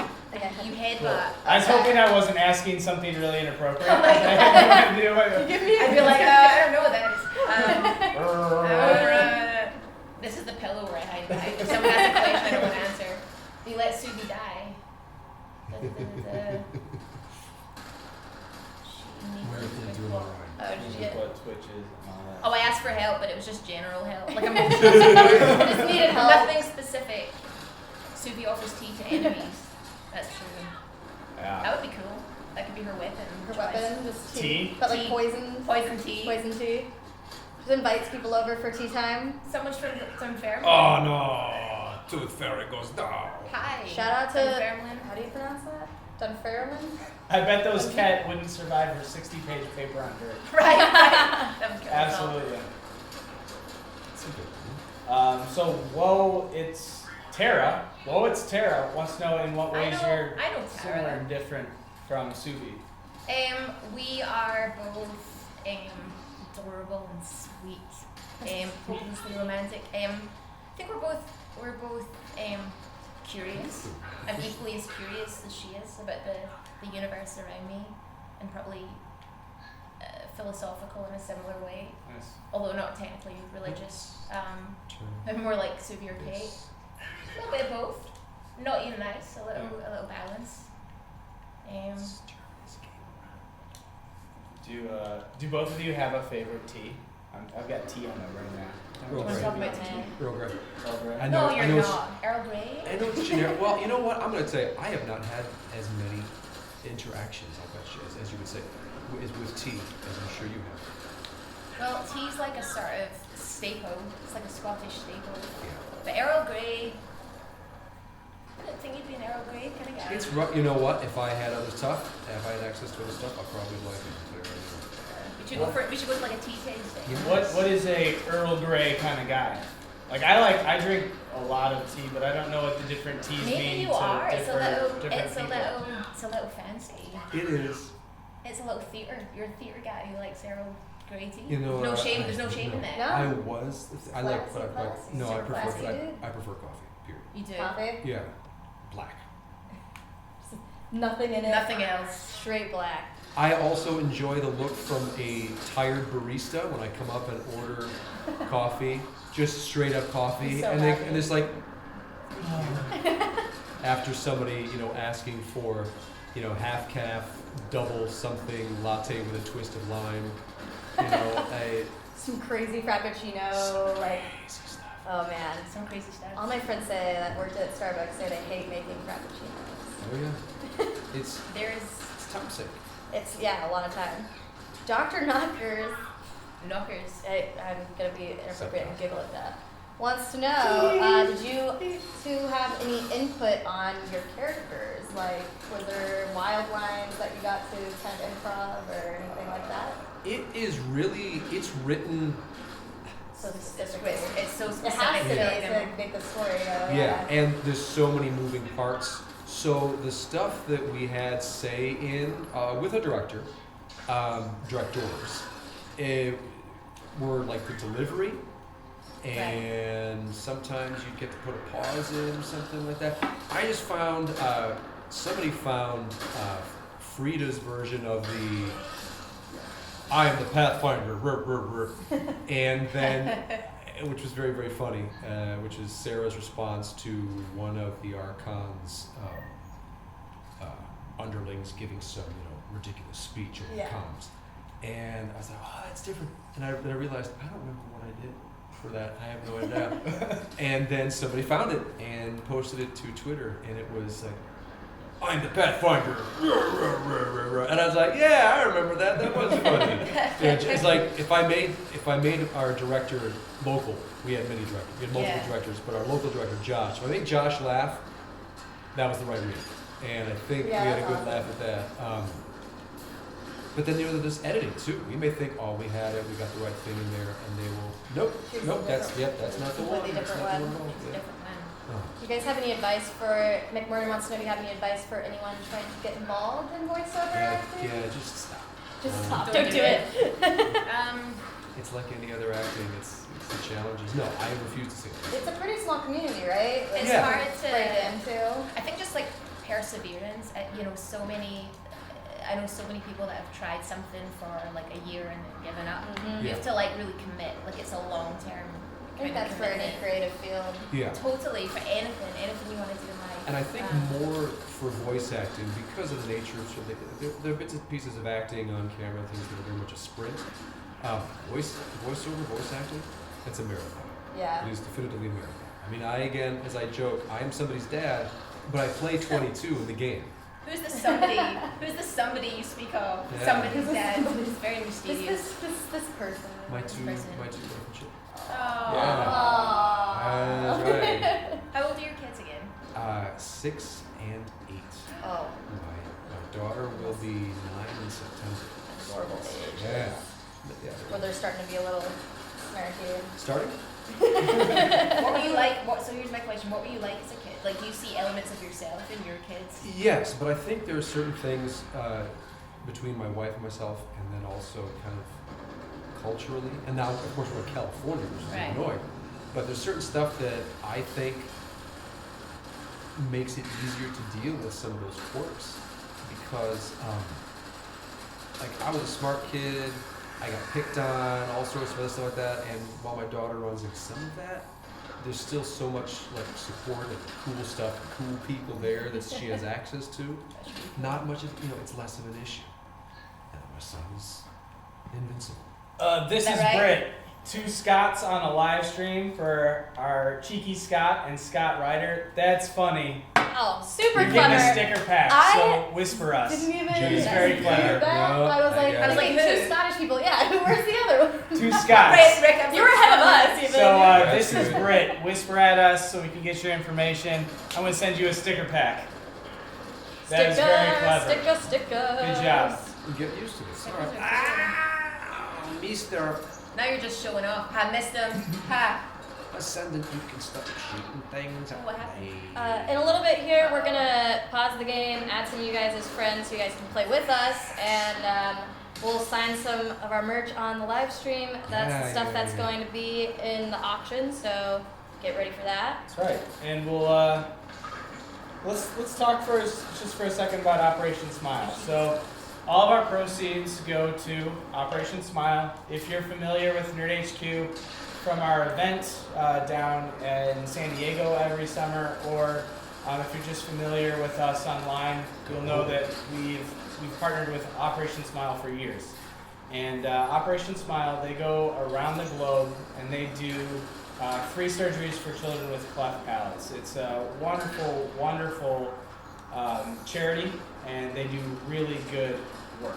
you headbutt. I was hoping I wasn't asking something really inappropriate. Oh my God. I had no idea. Give me I'd be like, I don't know what that is. This is the pillow where I hide behind. If someone has a question, I don't want to answer. Do you let Suvi die? Where can we do it online? Oh, This is shit. what Twitch is and all that. Oh, I asked for help, but it was just general help. Like emotional support. I just needed help. Nothing specific. Suvi offers tea to enemies. That's true. That Yeah. would be cool. That could be her weapon. Her choice. weapon, just Tea? But like Tea. poison. Poison tea. Poison tea. Just invites people over for tea time. Someone's from Fairmont. Oh no! Tooth Fairy goes down. Hi. Shout out to- Dunfermline. How do you pronounce that? Dunfermline? I bet those cat wouldn't survive her 60-page paper on dirt. Right. That would kill us all. Absolutely. That's a good one. So, whoa, it's Tara. Whoa, it's Tara wants to know in what ways you're I know similar Tara. and different from Suvi. We are both adorable and sweet. Hopelessly romantic. I think we're both curious. I'm equally as curious as she is about the universe around me, and probably philosophical in a similar way, Nice. although not technically religious. Sure. I'm more like Suvi or Kate. Yes. A little bit of both. Not even nice. A little balance. Do both of you have a favorite tea? I've got tea on it right now. Earl Wanna Grey. talk about tea? Earl Grey. Earl Grey? I know- No, you're I know it's- not. Earl Grey. I know it's generic. Well, you know what? I'm going to tell you, I have not had as many interactions, I bet you, as you would say, with tea, as I'm sure you have. Well, tea's like a sort of staple. It's like a Scottish staple. Yeah. But Earl Grey, I don't think you'd be an Earl Grey kind of guy. It's rough. You know what? If I had other stuff, if I had access to other stuff, I probably like it. We should go to like a tea tasting. Yeah. What is a Earl Grey kind of guy? Like I drink a lot of tea, but I don't know what the different teas Maybe mean you to are. It's a different little. people. It's a little fancy. It is. It's a little theater. You're a theater guy who likes Earl Grey tea. You know, no shame. There's no shame in no. that. No? I was. I like. Classy, classy. No, I Super prefer. classy, dude. I prefer coffee. Period. You do. Coffee? Yeah. Black. Nothing in it. Nothing else. Straight black. I also enjoy the look from a tired barista when I come up and order coffee, just straight up coffee, He's so and happy. it's like after somebody asking for half calf, double something latte with a twist of lime, Some crazy frappuccino, like. crazy stuff. Oh man. Some crazy stuff. All my friends say that worked at Starbucks say they hate making frappuccinos. Oh yeah, it's toxic. It's a lot of time. Dr. Knockers. I'm gonna be inappropriate and giggle at that. Wants to know, did you two have any input on your characters? Like, were there wild lines that you got to kind of improv or anything like that? It's written. So specific. It's so It specific. has to be Yeah. to make the story go. Yeah, and there's so many moving parts. So the stuff that we had say in with a director, directors, were like the delivery, and sometimes you get to put a pause in or something like that. I just found somebody found Frida's version of the "I am the Pathfinder," and then. Which was very, very funny, which is Sarah's response to one of the Archon's underlings giving some, ridiculous speech over the comms. And I was like, oh, that's different. And then I realized, I don't remember what I did for that. I have no idea. And then somebody found it and posted it to Twitter, and it was like, I'm the Pathfinder. And I was like, yeah, I remember that. That was funny. It's like if I made our director local, we had many directors, we had multiple directors, but our local director, Josh, if I made Josh laugh, that was the right read. And I think we had a good laugh at that. But then there's editing too. We may think, oh, we had it, we got the right thing in there, and they will, nope, that's not the one. Completely That's different not the one. one. It's a Yeah. different one. Oh. Do you guys have any advice for McMurray wants to know if you have any advice for anyone trying to get involved in voiceover acting? Yeah, just stop. Just stop. Don't Don't do do it. It's like any other acting. It's the challenges. No, I refuse to say that. It's a pretty small community, right? Like, It's Yeah. hard break to. into. I think just like perseverance. I know so many people that have tried something for like a year and then given up. Mhm. You Yeah. have to like really commit. Like it's a long term. I think that's for any creative field. Yeah. Totally for anything you want to do in life. And I think more for voice acting, because of the nature of there are bits and pieces of acting on camera, things that are very much a sprint. Voiceover, voice acting, it's a marathon. Yeah. It is definitively a marathon. I mean, as I joke, I'm somebody's dad, but I play 22 in the game. Who's the somebody? Who's the somebody you speak of? Yeah. Somebody's dad. It's very mysterious. This person. My This two person. different children. Oh. Yeah. That's right. How old are your kids again? 6 and 8. Oh, My daughter will be 9 in September. adorable age. Yeah. Where they're starting to be a little snarky. Starting? What were you like? So here's my question: what were you like as a kid? Like, do you see elements of yourself in your kids? Yes, but I think there are certain things between my wife and myself, and then also kind of culturally. And now, of course, we're in California, which is Right. Illinois. But there's certain stuff that I think makes it easier to deal with some of those quirks, because like I was a smart kid. I got picked on, all sorts of other stuff like that, and while my daughter runs into some of that, there's still so much like support and cool stuff, cool people there that she has access to. Not much of, it's less of an issue. And my son's invincible. This Is is that right? Britt. 2 Scotts on a live stream for our Cheeky Scott and Scott Ryder. That's funny. Oh, super You're getting a clever. sticker pack, I so whisper us. Didn't even She's very hear clever. that. No, I was I like, got it. two Who? Scottish people. Yeah, where's the other one? 2 Scotts. Rick, You were ahead of us, even. So That's this is good. Britt. Whisper at us so we can get your information. I'm going to send you a sticker pack. That is very clever. Sticker. Good job. You get used to this. Stickers are cool. Ah, Mr. Now you're just showing off. I missed them. Ha. Ascendant, you can stop shooting things at What happened? me. In a little bit here, we're gonna pause the game, add some of you guys as friends so you guys can play with us, and we'll sign some of our merch on the live stream. That's the stuff that's going to be in the auction, so get ready for that. That's right. And we'll let's talk just for a second about Operation Smile. So, all of our proceeds go to Operation Smile. If you're familiar with Nerd HQ from our event down in San Diego every summer, or if you're just familiar with us online, you'll know that we've partnered with Operation Smile for years. And Operation Smile, they go around the globe and they do free surgeries for children with cleft palates. It's a wonderful, wonderful charity, and they do really good work.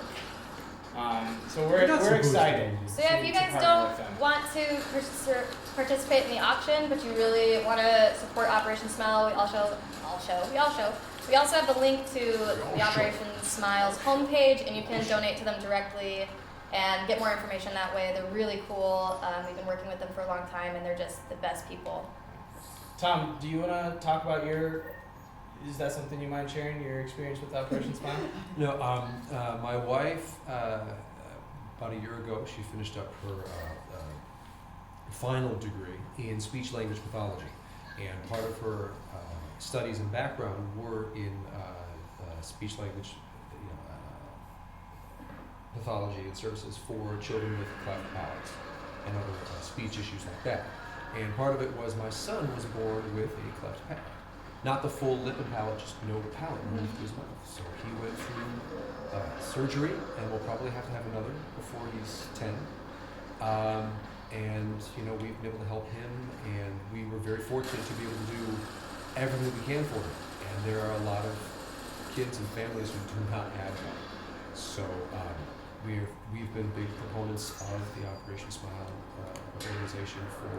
So we're excited. So yeah, if you guys partner with them. don't want to participate in the auction, but you really want to support Operation Smile, we also have the link to the Operation Smile's homepage, and you can donate to them directly and get more information that way. They're really cool. We've been working with them for a long time, and they're just the best people. Tom, do you want to talk about is that something you mind sharing, your experience with Operation Smile? No, my wife, about a year ago, she finished up her final degree in speech-language pathology, and part of her studies and background were in speech-language pathology and services for children with cleft palates and other speech issues like that. And part of it was my son was born with a cleft palate. Not the full lip and palate, just no palate moved to his mouth. So he went through surgery, and we'll probably have to have another before he's 10. And we've been able to help him, and we were very fortunate to be able to do everything we can for him. And there are a lot of kids and families who do not have that. So we've been big proponents of the Operation Smile organization for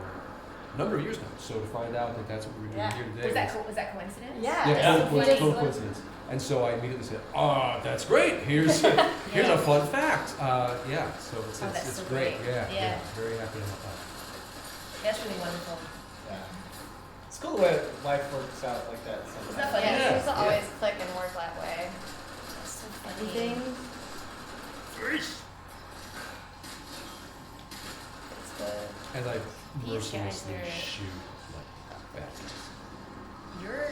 a number of years now. So to find out that that's what we were doing here today Was that coincidence? Yeah. total coincidence. And so I immediately said, "Oh, that's great. Here's a fun fact." So it's so great. great. Yeah. Very happy to help out. That's really wonderful. Yeah. It's cool the way life works out like that sometimes. Isn't that funny? Yeah, it Yeah. doesn't always click and work that way. That's so funny. Things. It's good. And I These guys mercilessly are- shoot like that. You're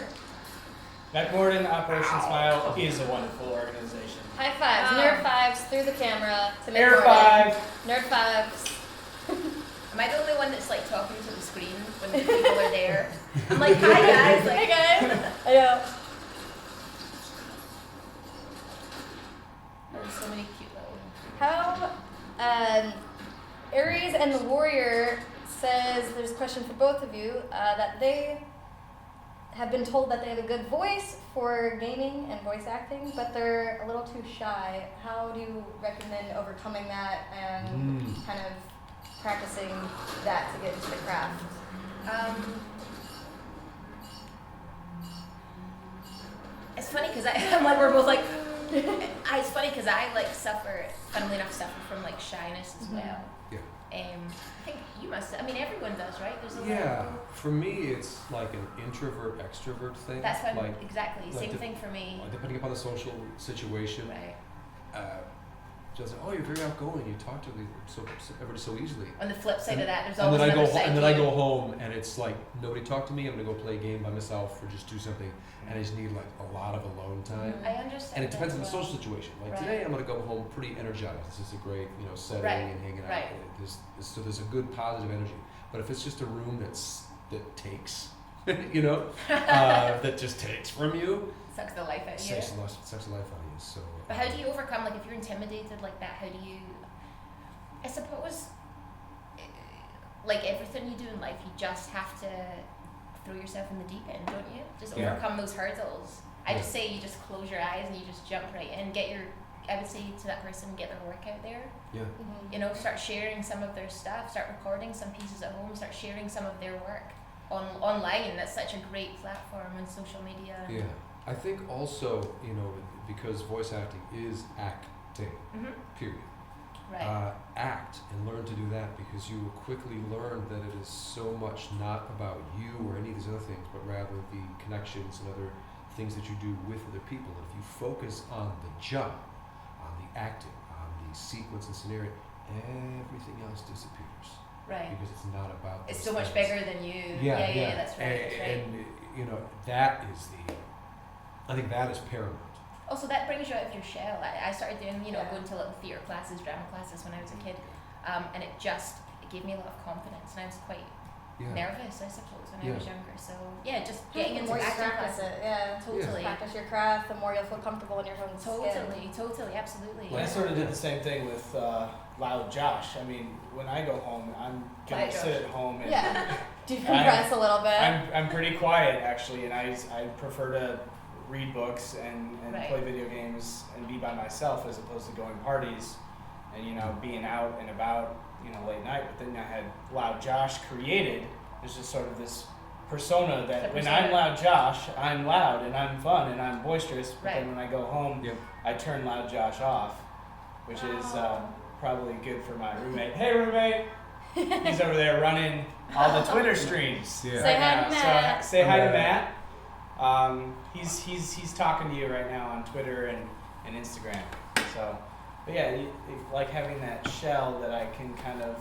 McMorden Operation Smile is a wonderful organization. High fives, nerd fives through the camera to make Air Gordon. 5. Nerd fives. Am I the only one that's like talking to the screen when the people are there? I'm like, hi guys, like, Hey guys. I know. there's so many cute little. How Aries and the Warrior says there's a question for both of you that they have been told that they have a good voice for gaming and voice acting, but they're a little too shy. How do you recommend overcoming that and kind of practicing that to get into the craft? It's funny because I'm like, we're both like, it's funny because I like funnily enough, suffer from like shyness as well. Yeah. I think you must, everyone does, right? There's a Yeah. For me, it's like an introvert extrovert thing. That's what, like, exactly, like same the- thing for me. depending upon the social situation. Right. Just you're very outgoing. You talk to everybody so easily. On the flip side And- of that, there's And always then I go another side and to then I you. go home and it's like nobody talk to me. I'm gonna go play a game by myself or just do something, and I just need like a lot of alone time. I understand. And it depends on that the as well. social situation. Like Right. today, I'm gonna go home pretty energized. This is a great, setting Right. and hanging out. Right. There's a good positive energy. But if it's just a room that takes, that just takes from you, Sucks the life out of you. sucks the life out of you. So. But how do you overcome, like, if you're intimidated like that, how do you, I suppose, like everything you do in life, you just have to throw yourself in the deep end, don't you? Just Yeah. overcome those hurdles. I just say you just close your eyes and you just jump right in, I would say to that person, get their work out there. Yeah. Start sharing some of their stuff, start recording some pieces at home, start sharing some of their work online. That's such a great platform on social media. Yeah. I think also, because voice acting is acting, period. Right. Act and learn to do that, because you will quickly learn that it is so much not about you or any of these other things, but rather the connections and other things that you do with other people. And if you focus on the job, on the acting, on the sequence and scenario, everything else disappears. Right. Because it's not about It's those so much things. bigger than you. Yeah, That's right. That's right. And that is the I think that is paramount. Also, that brings you out of your shell. I started doing, going to little theatre classes, drama classes when I was a kid, and it gave me a lot of confidence, and I was quite nervous, I suppose, when I was younger. So just getting into acting classes. Totally. Practice your craft, the more you'll feel comfortable in your own skin. Totally, absolutely. Well, I sort of did the same thing with Loud Josh. I mean, when I go home, I'm gonna sit at home and decompress a little bit. I'm pretty quiet actually, and I prefer to read books and play video games and be by myself as opposed to going parties and being out and about late night. But then I had Loud Josh created. There's just sort of this persona that when I'm Loud Josh, I'm loud and I'm fun and I'm boisterous. But then when I go home, I turn Loud Josh off, which is probably good for my roommate. Hey roommate, he's over there running all the Twitter streams. Yeah. Say hi to Matt. So say hi to Matt. He's talking to you right now on Twitter and Instagram. So, but like having that shell that I can kind of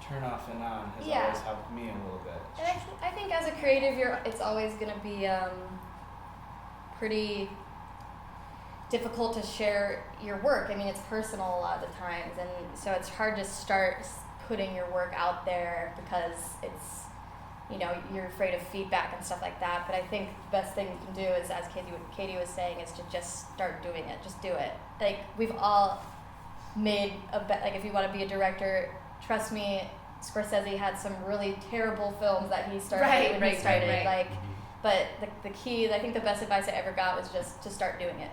turn off and on has always helped me a little bit. And I think as a creative, it's always going to be pretty difficult to share your work. I mean, it's personal a lot of the times, and so it's hard to start putting your work out there because it's you're afraid of feedback and stuff like that. But I think the best thing you can do is, as Katy was saying, is to just start doing it. Just do it. Like, we've all made like, if you want to be a director, trust me, Scorsese had some really terrible films that he started when he started. Like, but the key, I think the best advice I ever got was just to start doing it.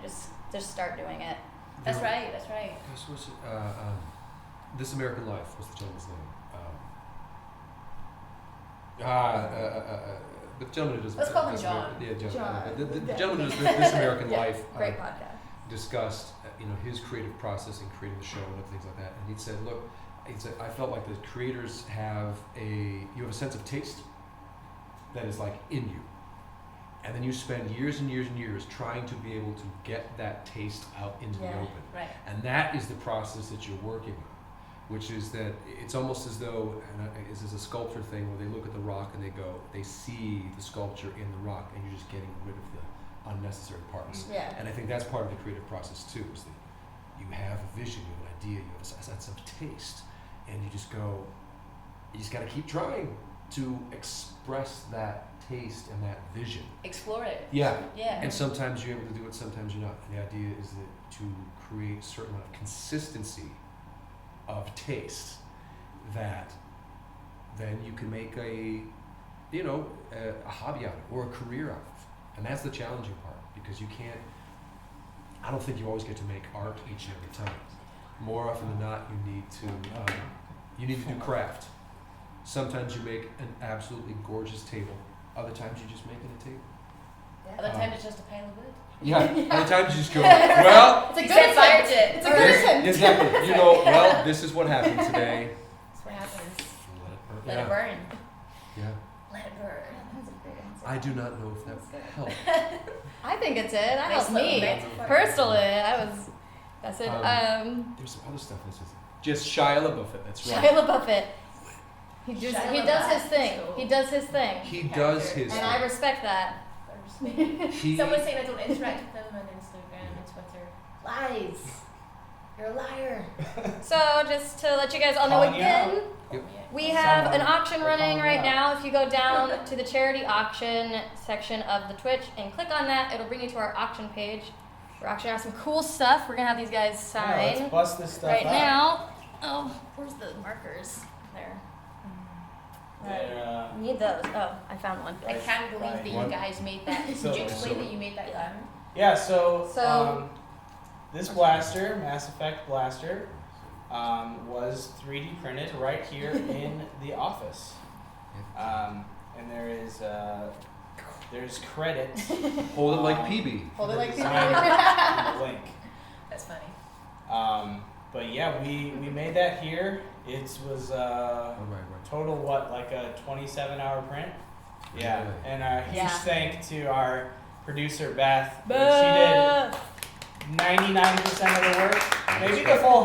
Just start doing it. That's right. Gosh, what's it? This American Life was the gentleman's name. The gentleman who does. Let's call him John. John. The gentleman who does This American Life. Great podcast. Discussed, his creative process in creating the show and things like that. And he said, look, I felt like the creators you have a sense of taste that is like in you. And then you spend years and years and years trying to be able to get that taste out into the open. Right. And that is the process that you're working on, which is that it's almost as though, this is a sculpture thing where they look at the rock and they see the sculpture in the rock, and you're just getting rid of the unnecessary parts. Yeah. And I think that's part of the creative process too, is that you have a vision, you have an idea, you have a sense of taste, and you just got to keep trying to express that taste and that vision. Explore it. Yeah. Yeah. And sometimes you're able to do it, sometimes you're not. And the idea is that to create a certain amount of consistency of taste that then you can make a hobby out of or a career out of. And that's the challenging part, because I don't think you always get to make art each and every time. More often than not, you need to do craft. Sometimes you make an absolutely gorgeous table. Other times you just make it a table. Other times it's just a pile of wood. Yeah. Other times you just go, well. It's a good attempt. It's a good attempt. Exactly. You go, well, this is what happened today. That's what happens. Let Let it burn. Yeah. Let it burn. That's a great answer. I do not know if that helped. I think it did. That Nice helped little me metaphor. personally. That's it. There's some other stuff. Just Shia LaBeouf. That's right. Shia LaBeouf. He does his thing. Cool. He does his thing. He does his And I respect that. Someone's saying I don't interact with them on Instagram and Twitter. Lies. You're a liar. So just to let you guys all know Calling you again, Yep. we have an Someone- auction they're running calling right you now. If you go down to the charity auction section of the Twitch and click on that, it'll bring you to our auction page. We're auctioning off some cool stuff. We're gonna have these guys sign Let's bust this stuff right up. now. Oh, where's the markers? There. Need those. Oh, I found one. I can't believe that you guys made that. Did So- you explain that you made that gun? Yeah, so So- this blaster, Mass Effect blaster, was 3D printed right here in the office. And there's credit. Hold it like PB. Hold it like design PB. in the link. That's funny. But yeah, we made that here. It was Right. total like a 27-hour print. Yeah, Really? and a huge Yeah. thank to our producer Beth. She did 99% of the work, maybe the full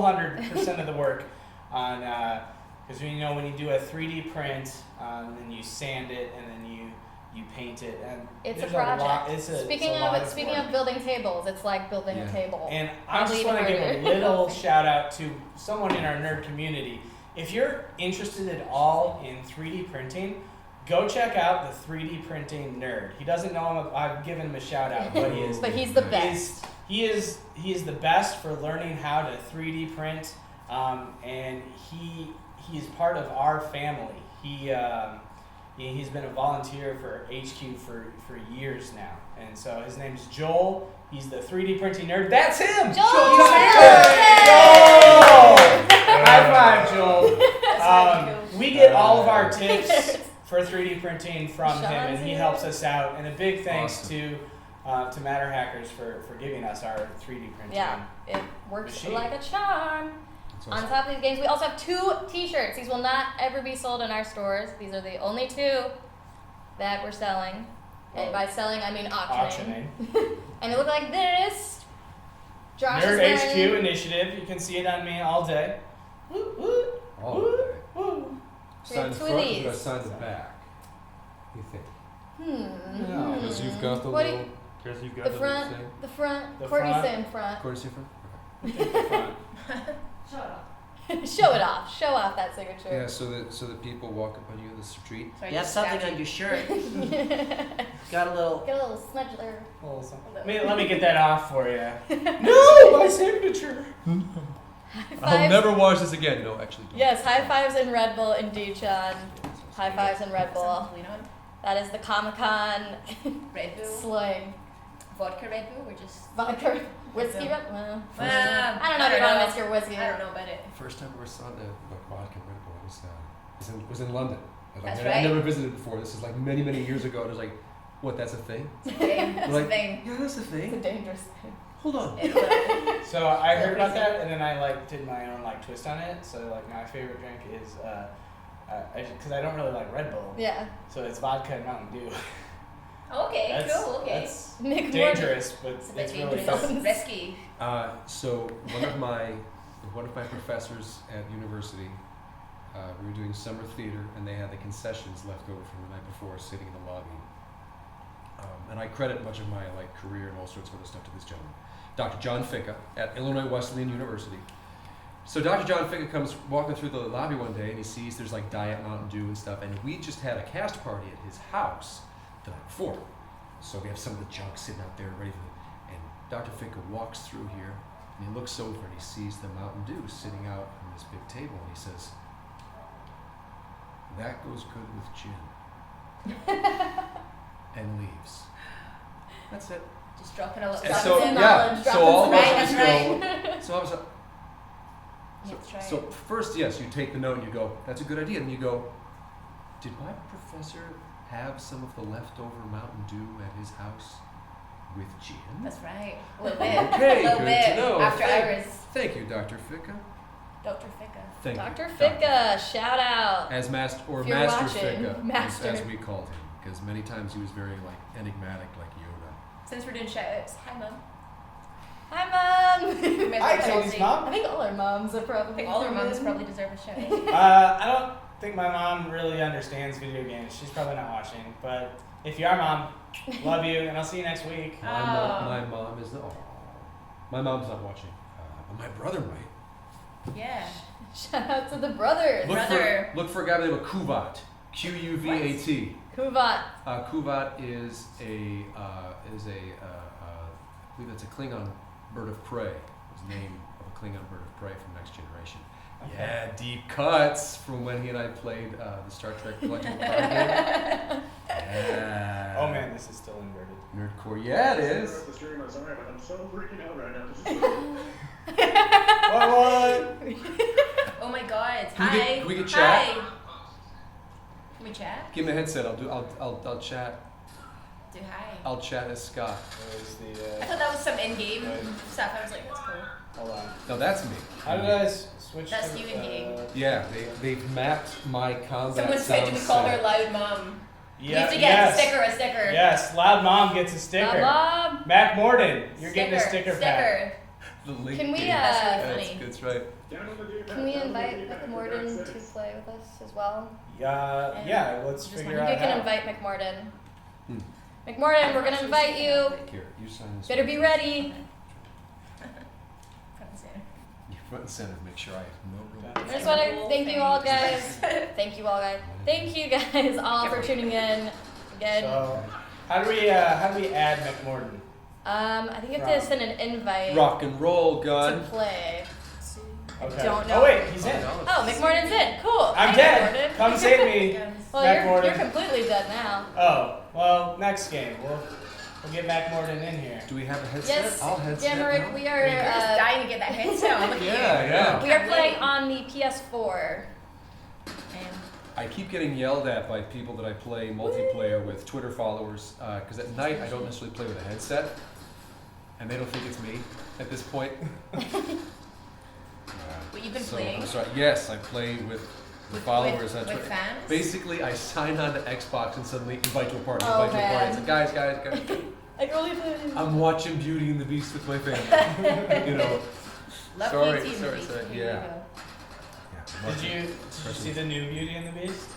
100% of the work on because when you do a 3D print, then you sand it and then you you paint it, and It's a there's project. lot, Speaking of building tables, it's like building a Yeah. table. And I Probably just want to even give a harder. little shout out to someone in our nerd community. If you're interested at all in 3D printing, go check out the 3D printing nerd. He doesn't know him. I've given him a shout out, but he is. But he's the best. He is the best for learning how to 3D print, and he's part of our family. He's been a volunteer for HQ for years now, and so his name's Joel. He's the 3D printing nerd. That's him. Joel! Joel! High five, Joel. That's really cool. We get all of our tips for 3D printing from him, and Sean's he here. helps us out. And a big thanks Awesome. to Matter Hackers for giving us our 3D printing. Yeah, it works Machine. like a charm. That's On awesome. top of these games, we also have 2 t-shirts. These will not ever be sold in our stores. These are the only 2 that we're selling. And by selling, I mean auctioning. And they look like this. Josh Nerd is HQ wearing... initiative. You can see it on me all day. Woo, woo, All woo, day. woo. We have Sign the 2 of front, these. you got sign the back. You think? No. Because you've got the What do little. you- Because you've got The the front, thing. the front. The Courtney's front. saying front. Courtesy front? I think the front. Show it off. Show off that Yeah, signature. so that people walk up on you in the street. Sorry, You have just something stabbed on you. your shirt. Got a little. Get a little smudge there. Little something. Let me get that off for you. No, my signature. I'll Fives. never watch this again. No, actually. Don't. Yes, high fives in Red Bull, indeed, Sean. High fives in Red Bull. Something to lean on. That is the Comic-Con Red Bull. slang. Vodka Red Bull. We're just. Vodka, whiskey, Red Red Bull. I I don't know if you want to miss your whiskey. I don't know about it. First time I ever saw the vodka Red Bull was in London. That's I right. never visited before. This is like many years ago. And I was like, what? That's a thing? It's a thing. That's Like- a thing. Yeah, that's a It's a thing. dangerous thing. Hold on. It's So I heard about that, and then I did my own twist on it. So my favorite drink is because I don't really like Red Bull, Yeah. so it's vodka and Mountain Dew. okay, That's, cool, okay. That's Nick dangerous, but It's a bit it's really dangerous. fun. Risky. So one of my professors at university, we were doing summer theater, and they had the concessions left over from the night before, sitting in the lobby. And I credit much of my career and all sorts of other stuff to this gentleman, Dr. John Ficca at Illinois Wesleyan University. So Dr. John Ficca comes walking through the lobby one day, and he sees there's Diet Mountain Dew and stuff, and we just had a cast party at his house the night before. So we have some of the junk sitting out there ready for and Dr. Ficca walks through here, and he looks over and he sees the Mountain Dew sitting out on this big table, and he says, "That goes good with gin," and leaves. That's it. Just dropping a little And Dropping so some yeah, knowledge, so dropping all some of us Right, just that's go. So I was like, That's right. so first, yes, you take the note and you go, "That's a good idea," and you go, "Did my professor have some of the leftover Mountain Dew at his house with gin?" That's right. A little bit. Okay, a little good bit. to know. After Thank- hours. Thank you, Dr. Ficca. Dr. Ficca. Thank Dr. you. Ficca, shout out. As Master If you're Master watching, Ficca, Master. as we called him, because many times he was very enigmatic, like Yoda. Since we're doing shout-outs, hi Mum. Hi, Mom. We may as Hi, well Katie's say- mom. I think all our moms are I probably. think all our mums probably deserve a shout-out. I don't think my mom really understands video games. She's probably not watching, but if you are, Mom, love you, and I'll see you next week. My mom is my mom's not watching, but my brother might. Yeah. Shout out to the brothers. Brother. Look for a guy by the name of Kuvat. Quvat. Kuvat. Kuvat is I believe that's a Klingon bird of prey. It's the name of a Klingon bird of prey from Next Generation. Okay. Yeah, deep cuts from when he and I played the Star Trek collectible card game. Yeah. Oh man, this is still inverted. Nerdcore. Yeah, it is. The stream, I'm sorry, but I'm so freaking out right now. What? Oh my god. Can we Hi. get- can we get Hi. chat? Can we chat? Give me a headset. I'll chat. Do hi. I'll chat as Scott. Where's I the? thought that was some in-game Right. stuff. I was like, that's cool. Hold on. No, that's me. How did I switch? That's to, you in game. Yeah, they've mapped my combat. Someone said, do we call her sound Loud Mom? Yeah. You have to get yes. a sticker. Yes, Loud Mom gets a sticker. Mom. Mac Morden, you're getting a sticker pack. The link Can we, game. That's really That's, funny. that's right. Can we invite McMorden to play with us as well? Yeah, let's Just figure wanted out You can how. invite McMorden. McMorton, we're gonna invite you. Here, you sign this. Better one be first. ready. Front and center. You're front and center. Make sure I have no room. I just want to thank you all guys. Thank you all guys. Thank you guys all for tuning in again. So, how do we add McMorton? I think you have to send an invite Rock and roll, to gun. play. Okay. Don't know. Oh wait, he's in. Oh, McMorton's in. Cool. I'm Hey, dead. McMorton. Come save me. Well, McMorton. you're completely dead now. Oh, well, next game. We'll get McMorton in here. Do we have a headset? Yes. I'll headset. Yeah, Marek, now. we You're just are. dying to get that headset on. Look at you. Yeah. We are playing on the PS4. I keep getting yelled at by people that I play multiplayer with, Twitter followers, because at night I don't necessarily play with a headset, and they don't think it's me at this point. But you've been So, playing I'm sorry. Yes, I play with the followers. with That's right. fans. Basically, I sign on to Xbox and suddenly invite to a party. Oh, Invite to a party. man. It's like, guys. I can only play. I'm watching Beauty and the Beast with my family. You know. Love Sorry, Beauty and sorry, the Beast. sorry, There you yeah. go. Yeah, Did you see the new Beauty and the Beast?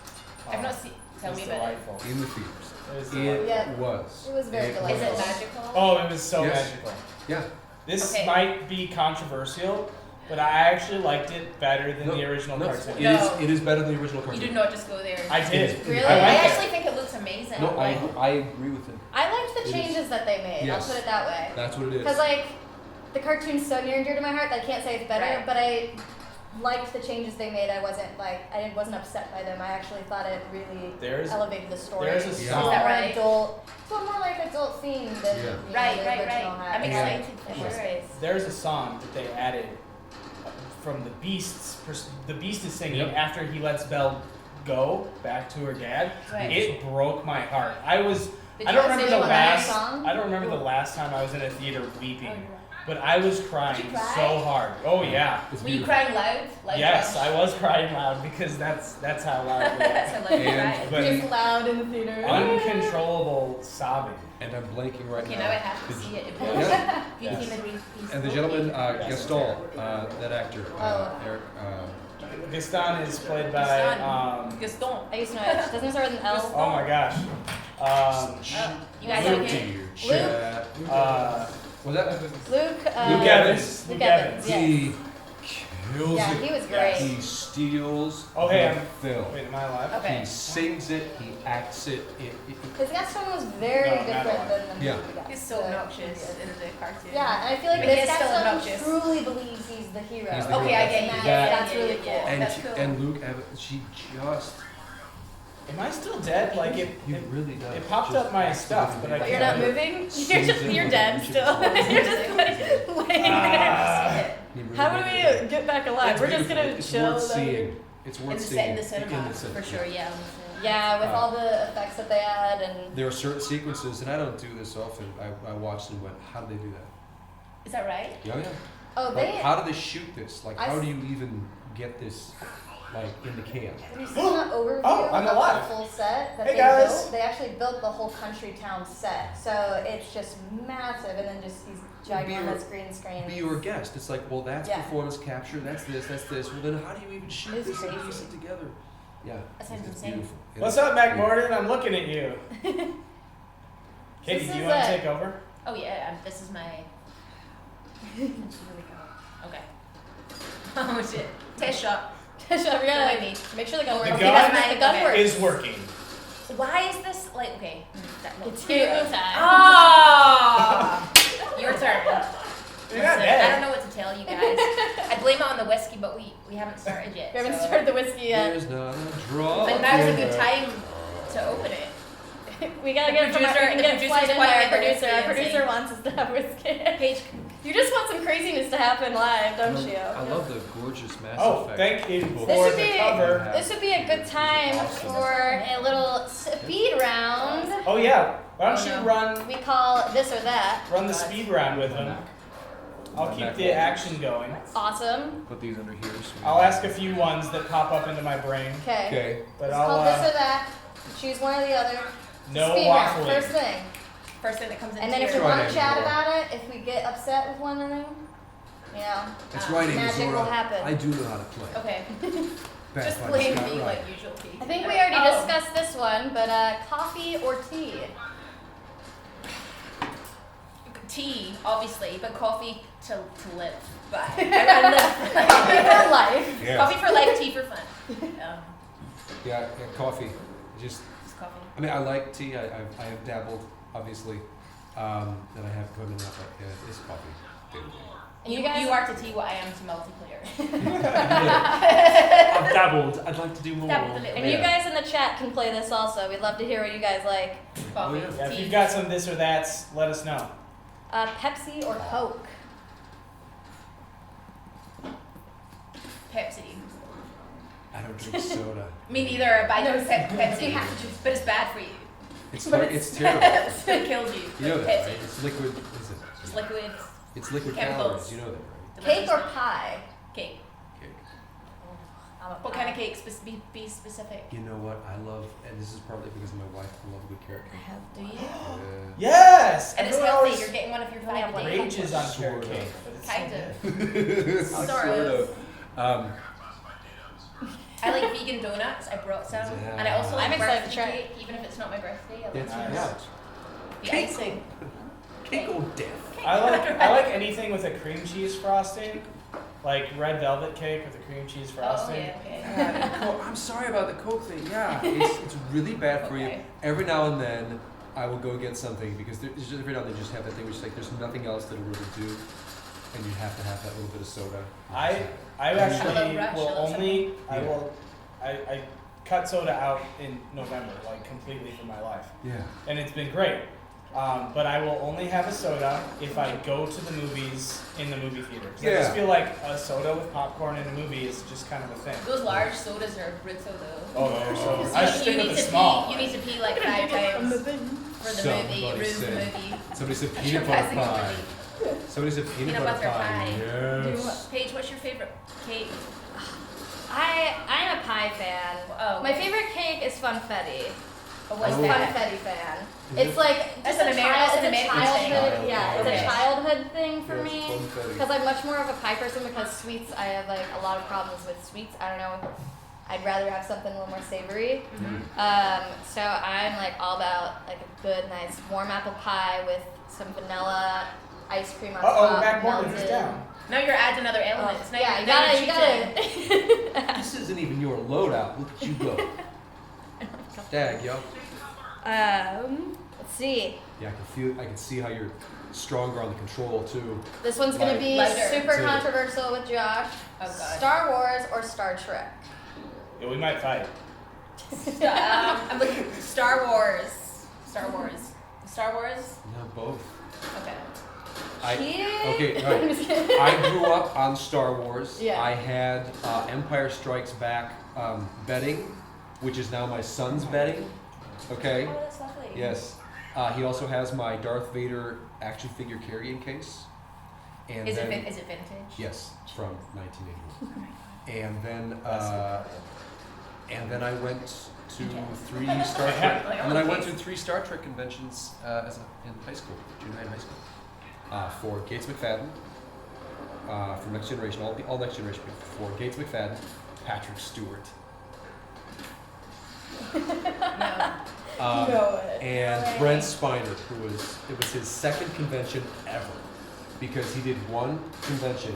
I've not seen. Tell It's me about it. delightful. In the theaters. It was It delightful. Yeah. was. It was very Is delightful. it magical? Oh, it was so Yes. magical. Yeah. This Okay. might be controversial, but I actually liked it better than the original no, cartoon. No. It is better than the original cartoon. You did not just go there. I did. Really? I I went actually there. think it looks amazing. No, like, I agree with it. I liked the It is. changes that they made. Yes. I'll put it that way. That's what it is. Because like the cartoon's so near and dear to my heart that I can't say it's better, Right. but I liked the changes they made. I wasn't upset by them. I actually thought it really There's elevated the story. there's a It's song- more Is that right? adult. It's more like adult themed than Yeah. you know, Right, the right. original had. I'm Yeah. excited In for more sure. space. there's a song that they added from the the Beast is singing Yep. after he lets Belle go back to her dad. Right. It broke my heart. Did I you don't guys remember see the one last. song? I don't remember the last time I was in a theater weeping, Oh, but I was crying Did you cry? so hard. Oh yeah. It's Were you beautiful. crying loud? Like Yes, I was crying loud because that's how loud it That's was. how loud you And- cried. But Just loud in the theater. uncontrollable sobbing. And I'm blanking right Okay, now. now I have to The- see it. Yeah. Beauty Yes. and the Beast. And the gentleman, Yes. Gaston, that actor, Oh. Eric, Gaston is played by Gaston. Gaston. I used to know it. Doesn't it start with an L? oh my gosh. You guys Luke. okay? chat. Was that? Luke. Luke Evans. Luke Evans. Yes. He kills Yeah, it. he was Yes. great. He steals Oh, hey, the film. Wait, am I alive? Okay. He sings it. He acts it. Because Gaston was very No, not different alive. than the Yeah. movie Gaston. He's so obnoxious in the cartoon. Yeah, and I feel like But this he's still Gaston obnoxious. truly believes he's the hero. He's the Okay, hero. I get you. That's- That- that's really cool. and That's she- cool. and Luke Evans, she just Am I still dead? Like it he really does. it popped just up my acts it stuff, in but the I But way. you're not moving? You're Sees just, it you're when dead she still. falls. You're just like laying there. He really How do does. we get back alive? It's We're just beautiful. gonna It's chill. worth down here. seeing. It's In worth the, seeing in the cinema, the cinema. for sure, yeah. Yeah, with all the effects that they had and There are certain sequences, and I don't do this often. I watched and went, how did they do that? Is that right? Yeah, yeah. oh Like, they how do they shoot this? Like, I how s- do you even get this, like, in the can? have you seen the overview Oh, I'm of alive. the full set that Hey, they guys. built? They actually built the whole country town set. So it's just massive and then just these ginormous green screens. Be your guest. It's like, well, that's Yeah. performance capture. That's this. That's this. Well, then how do you even shoot It's this and crazy. piece it together? Yeah, That sounds it's insane. beautiful. It What's is up, Mac beautiful. Morton? I'm looking at you. Katie, This do you is want to a- take over? Oh yeah, this is my. Here we go. Okay. Oh shit. Test shot. So we Don't gotta mind me. make sure the gun The works. gun That's my- the gun okay. works. Is working. Why is this like okay? That It's here. two time. Ah! Your turn. You're not Listen, dead. I don't know what to tell you guys. I blame it on the whiskey, but we haven't started yet. We haven't so- started the whiskey yet. There's not a drop. But now's a good in time to open it. We gotta The get it from our, producer- we can the get producer's flight in by pointing our at the producer. Our whiskey and producer saying- wants us to have whiskey. Paige, You just want some craziness to happen live, don't you? I love the gorgeous Mass Oh, Effect. thank you people. for This would the be- cover. This would be a good time for a little speed round. Oh yeah. Why don't Oh, you no. run We call this or that. the speed round with him? I'll keep the action going. Awesome. Put these under here. So we- I'll ask a few ones that pop up into my brain, Okay. Okay. but It's I'll called this or that. Choose one or the other. no Speed round, waffling. first thing. first thing that comes into And then if we your Try want it, to chat Nora. about it, if we get upset with one another, you know, That's right, Amy magic Zora. will happen. I do know how to play. Okay. Bad Just Bunny blame Scott me Ryder. like usual. Pete. I think we already Oh. discussed this one, but coffee or tea? tea, obviously, but coffee to live by. I live Coffee for life. Yeah. Coffee for life, tea for fun. Yeah, coffee. Just coffee. I mean, I like tea. I have dabbled, obviously, and I have come in and out, but it's coffee. And You are to tea what I am to multiplayer. I've dabbled. I'd like to do more. Dabbled a little And bit. you guys in the chat can play this also. We'd love to hear what you guys like. Coffee, yeah. Yeah, if tea. you've got some this or that's, let us know. Pepsi or Coke? Pepsi. I don't drink soda. Me neither, but I No, don't Pepsi. you have to choose. But it's bad for you. It's But it's terrible. It kills you. You know that, Pepsi. right? It's liquid. Is it? It's liquid. It's liquid Chemicals. calories. You know that, right? Cake or Delicious. pie? Cake. Cake. I'm a What pie. kind of cake? Be specific. You know what? I love, and this is partly because of my wife. I love a good carrot I cake. have Do you? Yes! And it's Everyone healthy. always You're getting one of your We have 5 one. a day. rages on Sort carrot of. cake, but it's Kind so of. good. Sort of. Um, I like vegan donuts. I brought some, Yeah. and I also like I'm excited to birthday try it. cake, even if it's not my birthday. I like It's Nice. yeah. the Cake. icing. Cake or death. I like anything with a cream cheese frosting, like red velvet cake with a cream cheese Oh frosting. yeah, okay. Yeah, I'm sorry about the Coke thing. Yeah, it's really bad for you. Okay. Every now and then, I will go get something because there's just every now and then you just have that thing which is like there's nothing else that'll really do, and you have to have that little bit of soda. I I actually love Rush, will I love only Yeah. I cut soda out in November, like completely from my life, Yeah. and it's been great. But I will only have a soda if I go to the movies in the movie theater. 'Cause I just Yeah. feel like a soda with popcorn in a movie is just kind of a thing. Those large sodas are brutal though. Oh, they're so. Oh. I You stick with need the to small. pee. You need to pee like 5 times for the movie. It Somebody ruins the said- movie. Somebody said You're peanut butter pressing the pie. movie. Somebody said peanut butter pie. Yes. Paige, what's your favorite cake? I'm a pie fan. Oh, My favorite cake is funfetti. Oh, I'm what's a that? funfetti fan. Is It's it? like That's just an a Ameri- that's an it's a American thing. childhood. Yeah, it's Okay. a childhood thing for Yes, me. funfetti. Because I'm much more of a pie person because sweets, I have like a lot of problems with sweets. I don't know. I'd rather have something a little more savory. So I'm like all about like a good, nice warm apple pie with some vanilla ice cream on Uh-oh, top. backboard is melted. down. Now you're adding another element. Now Yeah, you're, you now gotta, you're you cheating. gotta. This isn't even your loadout. Look at you go. Dag, yo. Let's see. Yeah, I can see how you're stronger on the control too. This one's gonna Like- be Lighter. super Too. controversial with Josh. Oh god. Star Wars or Star Trek? Yeah, we might fight. I'm looking. Star Wars. Star Wars. Star Wars. No, both. Okay. Okay, I'm right. just kidding. I grew up on Star Wars. Yeah. I had Empire Strikes Back bedding, which is now my son's bedding. Okay. Oh, that's lovely. Yes. He also has my Darth Vader action figure carrying case. And Is it then, is it vintage? Yes, from 1981. And then I went to three Star Trek. Like, And then I went okay. to 3 Star Trek conventions in high school, junior high and high school, for Gates McFadden, from Next Generation, all Next Generation people, for Gates McFadden, Patrick Stewart, No. and No way. Brent Spiner, it was his second convention ever, because he did one convention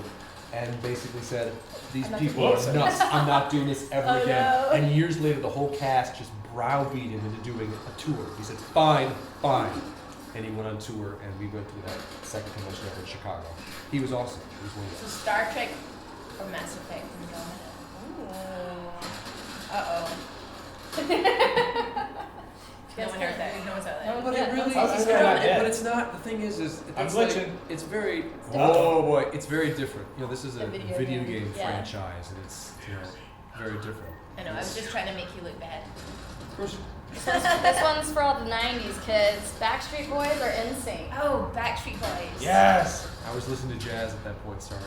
and basically said, these I'm not people doing are this. nuts, I'm not doing this ever Oh, again. no. And years later, the whole cast just browbeat him into doing a tour. He said, fine, fine. And he went on tour, and we went to that second convention ever in Chicago. He was awesome. He was So wonderful. Star Trek or Mass Effect Andromeda. No one heard that. No one's out there. But it really That's is. good. Not dead. But it's not. The thing is I'm it's glitching. it's very. Oh boy, it's very different. You know, this is a A video video game. game Yeah. franchise, and it's very different. I know. I was just trying to make you look bad. Of course. This one's for all the 90s kids. Backstreet Boys or NSYNC? Oh, Backstreet Boys. Yes. I was listening to jazz at that point. Sorry.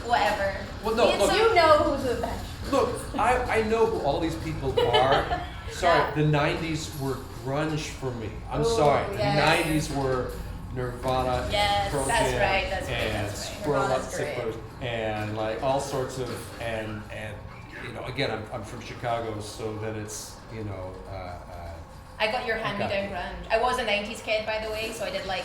Whatever. Well, no. So Look, you know who's the Backstreet. look. I know who all these people are. Sorry, Yeah. the '90s were grunge for me. I'm Ooh, sorry. The yes. '90s were Nirvana, Yes, Pearl that's Jam, right, that's right, and that's right. Squirrel Nirvana's Nut Sick great. Blues, and like all sorts of again, I'm from Chicago, so that it's I got your hand-me-down grunge. I was a 90s kid, by the way, so I did like,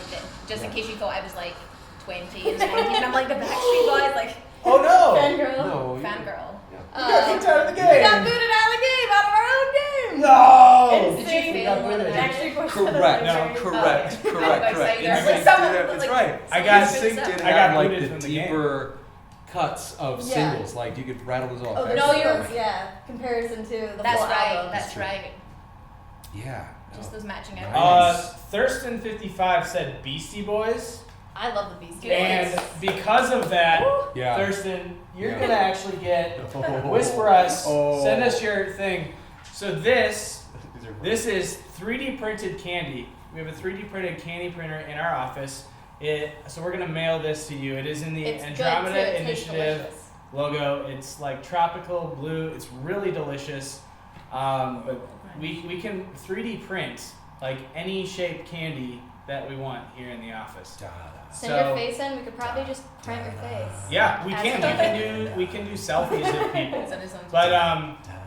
just in case you thought I was like 20 in the 90s, and I'm like the Backstreet Boys, like Oh no! Fangirl. No, fangirl. Yeah. We got kicked out of the We got game! booted out of the game, out of our own game. No! Did you Insane. feel more than I Backstreet did? Boys. Correct. No, Correct. Oh, Correct. okay. Correct. Like someone- That's like- right. I got NSYNC I did got have like booted the from the game. deeper cuts of Yeah. singles. Like you could rattle those off. Oh, No, there's you're- those, yeah, comparison to the That's full right, album. that's right. Yeah. Just those matching Nice. outfits. Thurston55 said Beastie Boys. I love the Beastie Good. Boys. And because of that, Yeah. Thurston, you're Yeah. gonna actually get Oh. Whisper Us. Oh. Send us your thing. So this These are great. This is 3D printed candy. We have a 3D printed candy printer in our office. So we're gonna mail this to you. It is in the It's good too. Andromeda It tastes Initiative delicious. logo. It's like tropical blue. It's really delicious. But we can 3D print like any shaped candy that we want here in the office. Send So- your face in. We could probably just print your face. Yeah, we As can. a- We can do selfies of people. It's on his own. But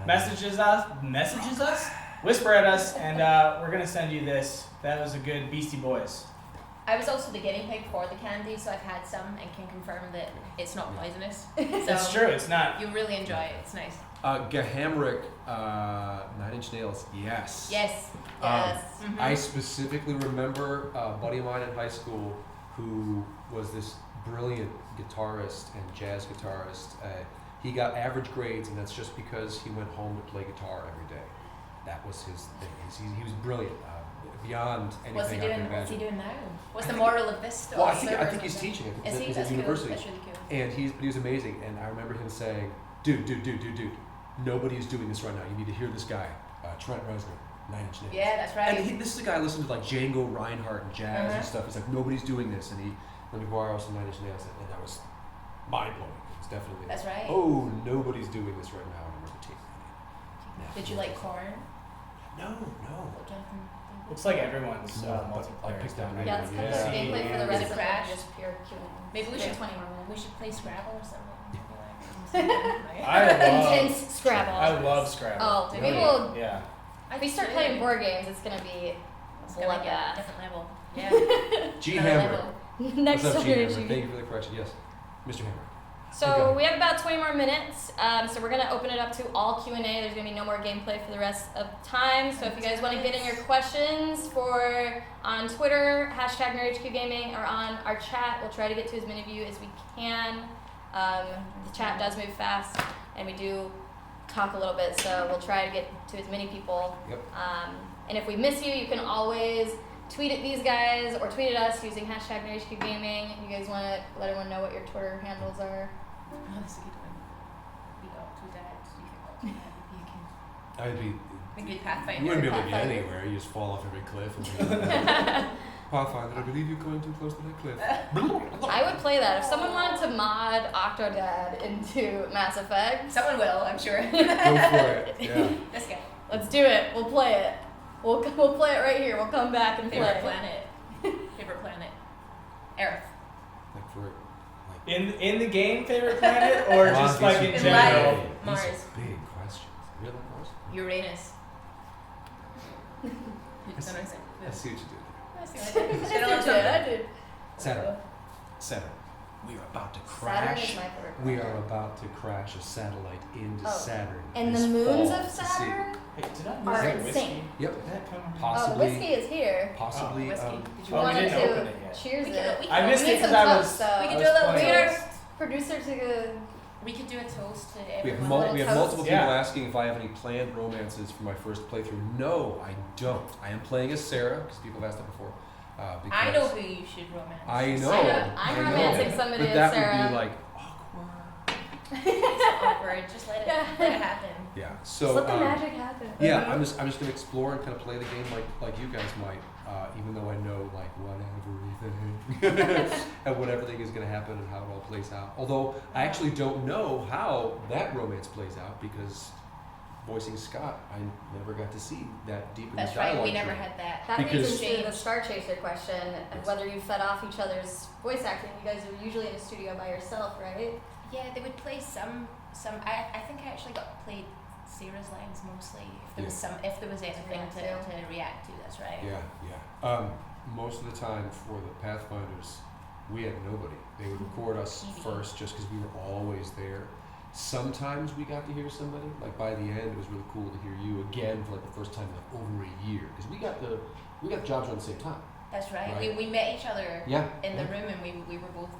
messages us, whisper at us, and we're gonna send you this. That was a good Beastie Boys. I was also the guinea pig for the candy, so I've had some and can confirm that it's not poisonous. So It's true. It's not. you really enjoy it. It's nice. Gahamrick, 9 Inch Nails. Yes. Yes. Yes. Mhm. I specifically remember a buddy of mine in high school who was this brilliant guitarist and jazz guitarist. He got average grades, and that's just because he went home to play guitar every day. That was his thing. He was brilliant, beyond anything What's he I can doing? imagine. What's he doing now? What's the moral of this story? Well, I think he's teaching it. Is he? He's That's at cool. university. That's really cool. And he was amazing. And I remember him saying, dude, nobody is doing this right now. You need to hear this guy, Trent Reznor, 9 Inch Nails. Yeah, that's right. And this is a guy who listened to like Django Reinhardt and jazz Uh-huh. and stuff. He's like, nobody's doing this. And he let me borrow some 9 Inch Nails. And that was mind blowing. It was definitely That's right. oh, nobody's doing this right now. I remember taking that. Did you like corn? No. Jonathan? Looks like everyone's No, but multiplayer. I picked that one. Yeah, let's cut Yeah. this gameplay for the Yeah. rest Is it of Crash? it. Just pure Q&A. Maybe we should 20 more We minutes. should play Scrabble or something. I love. Intense Scrabble. I love Scrabble. Oh, Yeah. we will. Yeah. If we start playing board games, it's gonna be It's a gonna get a bloodbath. different level. Yeah. G Another Hammer. level. Next What's up, G generation. Hammer? Thank you for the correction. Yes, Mr. Hammer. So Okay. we have about 20 more minutes. So we're gonna open it up to all Q&A. There's gonna be no more gameplay for the rest of time. So if you guys want to get in your questions for on Twitter #NerdHQGaming or on our chat, we'll try to get to as many of you as we can. The chat does move fast, and we do talk a little bit, so we'll try to get to as many people. Yep. And if we miss you, you can always tweet at these guys or tweet at us using #NerdHQGaming. You guys want to let everyone know what your Twitter handles are? Oh, that's a good one. We got two dads. You can I'd be. a good You Pathfinder. wouldn't be able to get Pathfinder. anywhere. You just fall off every cliff. And Pathfinder, I believe you're going too close to that cliff. I would play that. If someone wanted to mod Octodad into Mass Effect, Someone will, I'm sure. Go for it. Yeah. This guy. let's do it. We'll play it. We'll play it right here. We'll come back and Favorite play. planet. Favorite planet. Earth. Like for In the game, favorite planet, or Wow, just these like are in In general? life. These Mars. are big questions. Really, Mars? Uranus. You don't know I see what you did. I see what I did. I Shit on did. something. I did. Saturn. Saturn. We are about to Saturn crash. is my favorite. We planet. are about to crash a satellite into Oh. Saturn. And this the moons fall of to see- Saturn Hey, did I are miss a whiskey? insane. Yep. Did that come? Oh, the Possibly. whiskey is here. Possibly. Whiskey. Did you Oh, we wanted didn't to open it yet. cheers We it. can- we I can- missed We it need because some I toast, was. though. I We can was do a little- playing We it. are producer to go. We could do a toast to We everyone. have, Little we have toast. multiple people Yeah. asking if I have any planned romances for my first playthrough. No, I don't. I am playing as Sarah, because people have asked that before. Because I know who you should romance. I know. I'm I know. romancing somebody But as that Sarah. would be like awkward. It's awkward. Just let it happen. Yeah. Just So let the magic happen. yeah, I'm just gonna explore and kind of play the game like you guys might, even though I know like everything and what everything is gonna happen and how it all plays out. Although I actually don't know how that romance plays out because voicing Scott, I never got to see that deep in That's the right. dialogue. We never journey. had that. That Because- leads into the Star Chaser question of Yes. whether you fed off each other's voice acting. You guys are usually in a studio by yourself, right? Yeah, they would play some. I think I actually got played Sarah's lines mostly. If there was anything to react to, that's right. Yeah. Most of the time for the Pathfinders, we had nobody. They would record us first just because we were always there. Sometimes we got to hear somebody. Like by the end, it was really cool to hear you again for like the first time in like over a year because we got the jobs on the same time. That's right. Right. We met each other in the Yeah. room, and we were both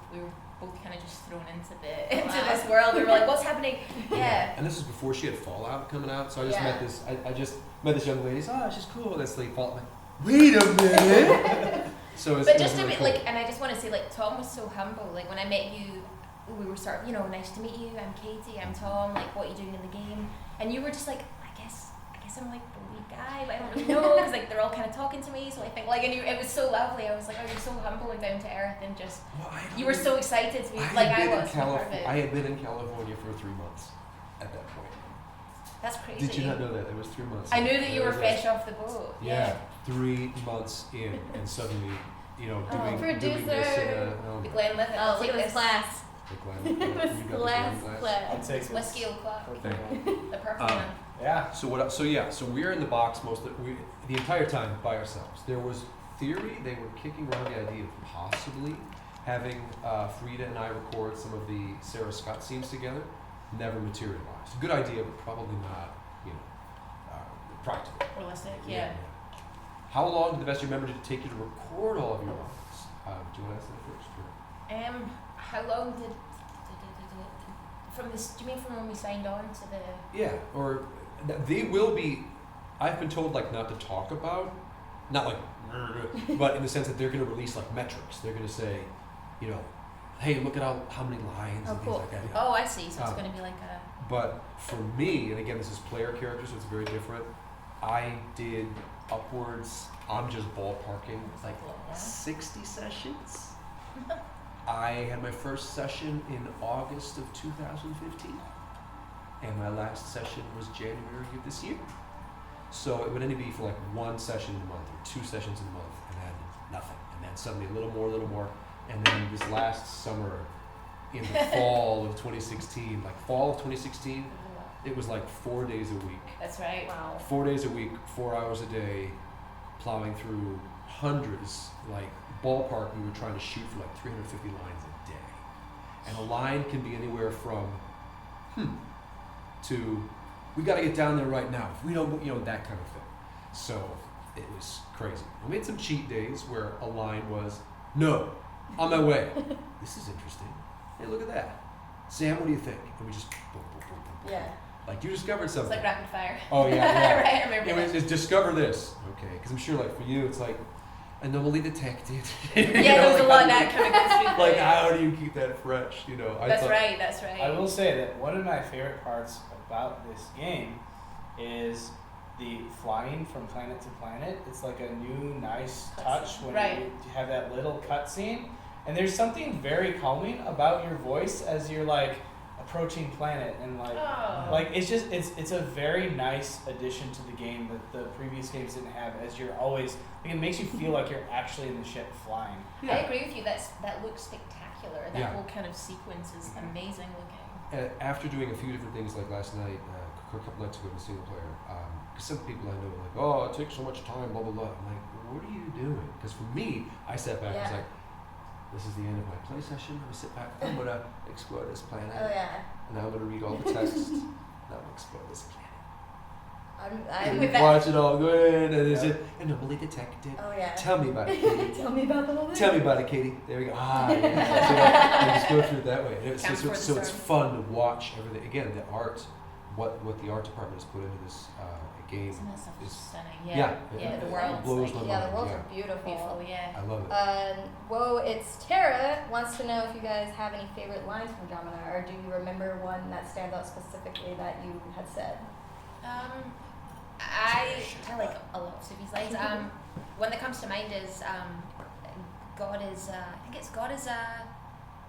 kind of just thrown into this world. We were like, what's happening? Yeah. And this is before she had Fallout coming out, so I just Yeah. met this. I just met this young lady. Oh, she's cool. That's like Fallout. I'm like, wait a minute. So it's But just to really be cool. like, and I just want to say, like, Tom was so humble. Like when I met you, we were sort of, nice to meet you. I'm Katie. I'm Tom. Like, what are you doing in the game? And you were just like, I guess I'm like the lead guy, but I don't really know because like they're all kind of talking to me. So I think like, and it was so lovely. I was like, oh, you're so humble and down to earth, and just you were so excited to be like I was. I had been in California for 3 months at that point. That's crazy. Did you not know that? It was 3 months. I knew that you were It was- fresh off the boat. Yeah, 3 months in, and suddenly, doing Producer. this in a The Glenlivet. Oh, look at this glass. This I'll take this. Whiskey Oak Club. Thank The purple Um, one. Yeah. So we're in the box the entire time by ourselves. There was theory, they were kicking around the idea of possibly having Frida and I record some of the Sarah Scott scenes together. Never materialized. Good idea, but probably not, practical. Realistic, yeah. How long, to the best you remember, did it take you to record all of your lines? Do you want to answer that first? Or? How long did from this? Do you mean from when we signed on to the? Yeah, or they will be. I've been told like not to talk about, not like, but in the sense that they're going to release like metrics. They're going to say, hey, look at how many lines and cool. things like that. Oh, I see. So it's going to be like a. But for me, and again, this is player character, so it's very different. I did upwards. I'm just ballparking like 60 sessions. I had my first session in August of 2015, and my last session was January of this year. So it would only be for like one session in a month or 2 sessions in a month, and then nothing, and then suddenly a little more, and then this last summer, in the fall of 2016, it was like 4 days a week. That's right. Wow. 4 days a week, 4 hours a day, plowing through hundreds, like ballpark, we were trying to shoot for like 350 lines a day. And a line can be anywhere from, to, we gotta get down there right now. If we don't, that kind of thing. So it was crazy. We made some cheat days where a line was, no, on my way. This is interesting. Hey, look at that. Sam, what do you think? And we just, boom, boom, boom, boom, boom. Yeah. Like you discovered It's something. like rapid fire. Oh yeah. Right, I remember It that. was just discover this, okay? Because I'm sure, like for you, it's like anomaly detected. Yeah, there was a lot of that kind of goes through. Like, how do you keep that fresh? That's right. That's right. I will say that one of my favorite parts about this game is the flying from planet to planet. It's like a new, nice touch when you have that little cutscene. And there's something very calming about your voice as you're like approaching planet and it's a very nice addition to the game that the previous games didn't have. As you're always, it makes you feel like you're actually in the ship flying. I agree with you. That looks spectacular. That Yeah. whole kind of sequence is amazing looking. After doing a few different things, like last night, a couple nights ago in the single player, because some people I know are like, oh, it takes so much time, blah blah blah. I'm like, what are you doing? Because for me, I sat back and was like, this is the end of my play session. I'm gonna sit back. I'm gonna explore this planet. Oh yeah. And now I'm gonna read all the text. Now I'm gonna explore this planet. I'm And with that. watch it all go in, and is it anomaly detected? Oh yeah. Tell me about it, Katie. Tell me about the whole thing. Tell me about it, Katie. There we go. Yeah. So I just go through it that way. And Camp for the so it's storm. fun to watch everything. Again, the art, what the art department has put into this game Some of that stuff is is. stunning. Yeah, The it world's blows like, my Yeah, mind. the worlds Yeah. are beautiful. beautiful. Yeah. I love it. Whoa, it's Tara wants to know if you guys have any favorite lines from Andromeda, or do you remember one that stands out specifically that you had said? I like a lot of Suvi's lines. One that comes to mind is God is. I think it's God is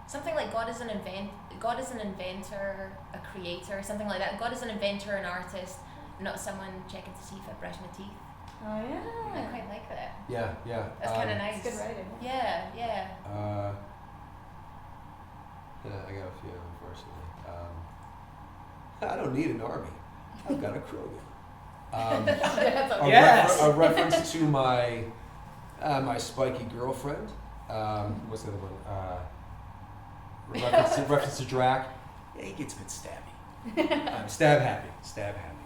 something like God is an inventor, a creator, something like that. God is an inventor, an artist, not someone checking to see if I brush my teeth. Oh I yeah. quite like that. Yeah. That's kind of nice. It's good writing. Yeah. Yeah, I got a few, unfortunately. I don't need an army. I've got a Krogan. That's okay. Yes. A reference to my my spiky girlfriend. What's the other one? Reference to Drac. Yeah, he gets a bit stabby. Stab happy.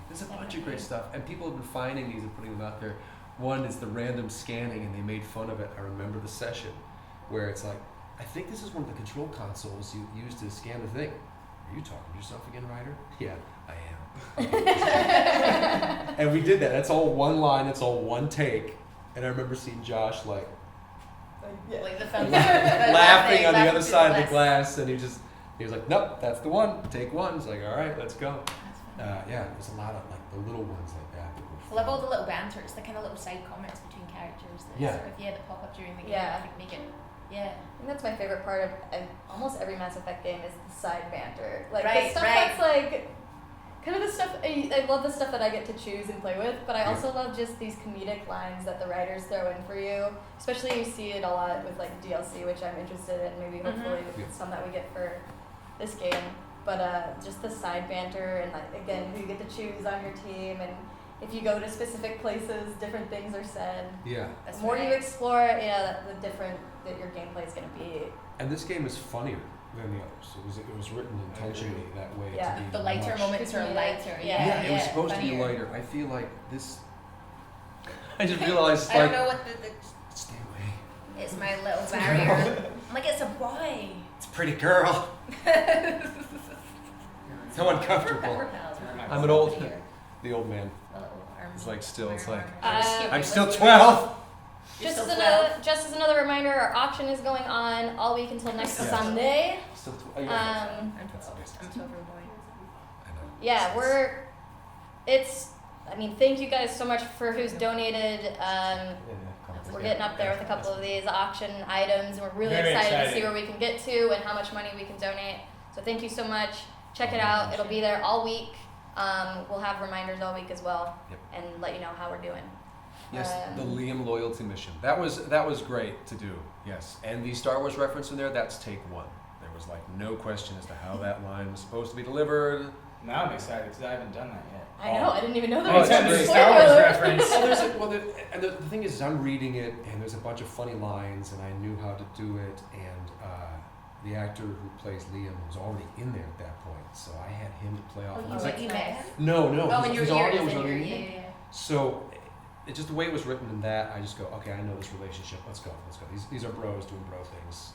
There's a bunch of great stuff, and people have been finding these and putting them out there. One is the random scanning, and they made fun of it. I remember the session where it's like, I think this is one of the control consoles you use to scan the thing. Are you talking to yourself again, Ryder? Yeah, I am. And we did that. That's all one line. That's all one take. And I remember seeing Josh like Like the film. laughing on the other side of the glass, and he was like, nope, that's the one. Take one. It's like, all right, let's go. Yeah, there's a lot of like the little ones like that. I love all the little banters, the kind of little side comments between characters that sort of that pop up during the game. Yeah. I think make it. I Yeah. think that's my favorite part of almost every Mass Effect game is the side banter. Like Right, the stuff right. that's like kind of the stuff I love the stuff that I get to choose and play with, but I also love just these comedic lines that the writers throw in for you. Especially you see it a lot with like DLC, which I'm interested in. Maybe hopefully some that we get for this game. But just the side banter and like again who you get to choose on your team, and if you go to specific places, different things are said. Yeah. The more you explore, the different that your gameplay is going to be. And this game is funnier than the others. It was written intentionally that way Yeah. to be The lighter much, moments are lighter. Yeah, it was supposed to be funnier. lighter. I feel like this. I just realized I like. don't know what Stay away. it's my little barrier. I'm like, it's a boy. It's a pretty girl. So uncomfortable. We're pals. I'm an old, the old man. The little arm. It's like still. It's like I'm still 12. Just as another reminder, our auction is going on all week until next Yeah. Sunday. Still 12. I'm 12. That's amazing. I'm 12 boy. I know. Yeah, thank you guys so much for who's donated. We're getting up there with a couple of these auction items, and we're really Very excited to exciting. see where we can get to and how much money we can donate. So thank you so much. Check it out. It'll be there all week. We'll have reminders all week as well, and let you know how we're doing. Yes, the Liam loyalty mission. That was great to do. Yes, and the Star Wars reference in there. That's take one. There was like no question as to how that line was supposed to be delivered. Now I'm excited because I haven't done that yet. I know. I didn't even know there Oh, was it's a a spoiler Star Wars alert. reference. And the thing is, I'm reading it, and there's a bunch of funny lines, and I knew how to do it, and the actor who plays Liam was already in there at that point, so I had him to play off. Oh, I you was like like, you met him? no, Oh, in your his ear, audio is was in your already ear, in. yeah. So, it just the way it was written in that, I just go, okay, I know this relationship. Let's go. These are bros doing bro things.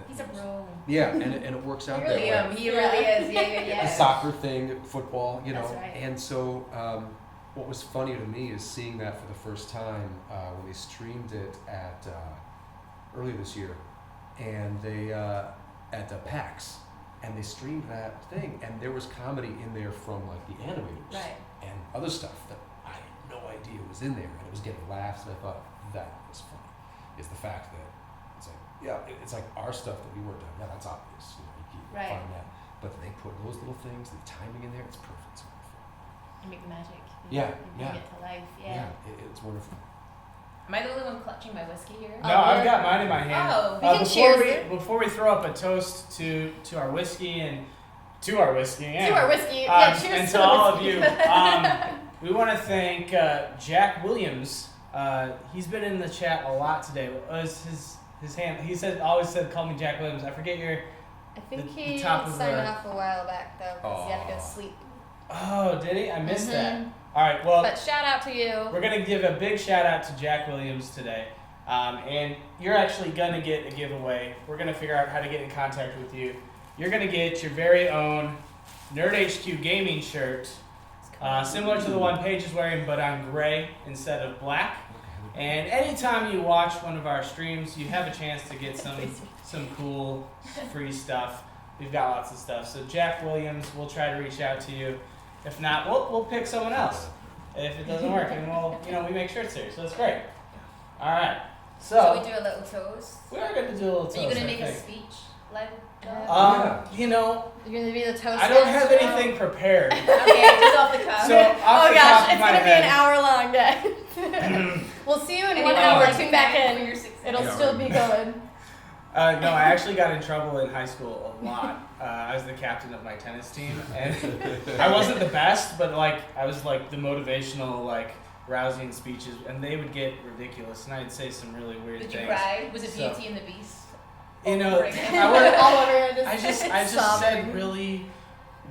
He's a bro. Yeah, and it works out that way. He really is. Yeah. A soccer thing, football, you know. That's right. And so, what was funny to me is seeing that for the first time when they streamed it at early this year, and they at PAX, and they streamed that thing, and there was comedy in there from like the animators and other stuff that I had no idea was in there, and it was getting laughs, and I thought that was funny. Is the fact that it's like it's like our stuff that we worked on. Yeah, that's obvious. You know, you can find that, but they put those little things, the timing in there. It's perfect. It's wonderful. You make the magic. Yeah, You bring it to life. It's wonderful. Am I the only one clutching my whiskey here? No, I've got mine in my hand. Oh, we can cheers. Before we throw up a toast to our whiskey and to our whiskey and To our whiskey. Cheers and to to the all of whiskey. you. We want to thank Jack Williams. He's been in the chat a lot today. What was his hand? He always said, "Call me Jack Williams." I forget your. I think the he top of signed the- off a while back though, because he had to go to sleep. Oh, did he? I missed Mhm. that. All right. Well, But shout out to you. we're gonna give a big shout out to Jack Williams today, and you're actually gonna get a giveaway. We're gonna figure out how to get in contact with you. You're gonna get your very own Nerd HQ gaming shirt, similar to the one Paige is wearing, but on gray instead of black. And anytime you watch one of our streams, you have a chance to get some cool free stuff. We've got lots of stuff. So Jack Williams, we'll try to reach out to you. If not, we'll pick someone else. If it doesn't work, and we make shirts here. So it's great. All right. So we do a little toast. We are going to do a little toast. Are you going I to make a think. speech? Like, You know, You're gonna be the toast. I don't have master? anything prepared. okay, just off the cuff. So off Oh the gosh, top of it's my gonna be head, an hour-long day. We'll see you in 1 hour. Tune back in. It'll Yeah. still be going. No, I actually got in trouble in high school a lot. I was the captain of my tennis team, and I wasn't the best, but like I was like the motivational, like rousing speeches, and they would get ridiculous, and I'd say some really weird Did things. you cry? Was it So- Beauty and the Beast? You know, Over again? All over it, I just sobbing. said really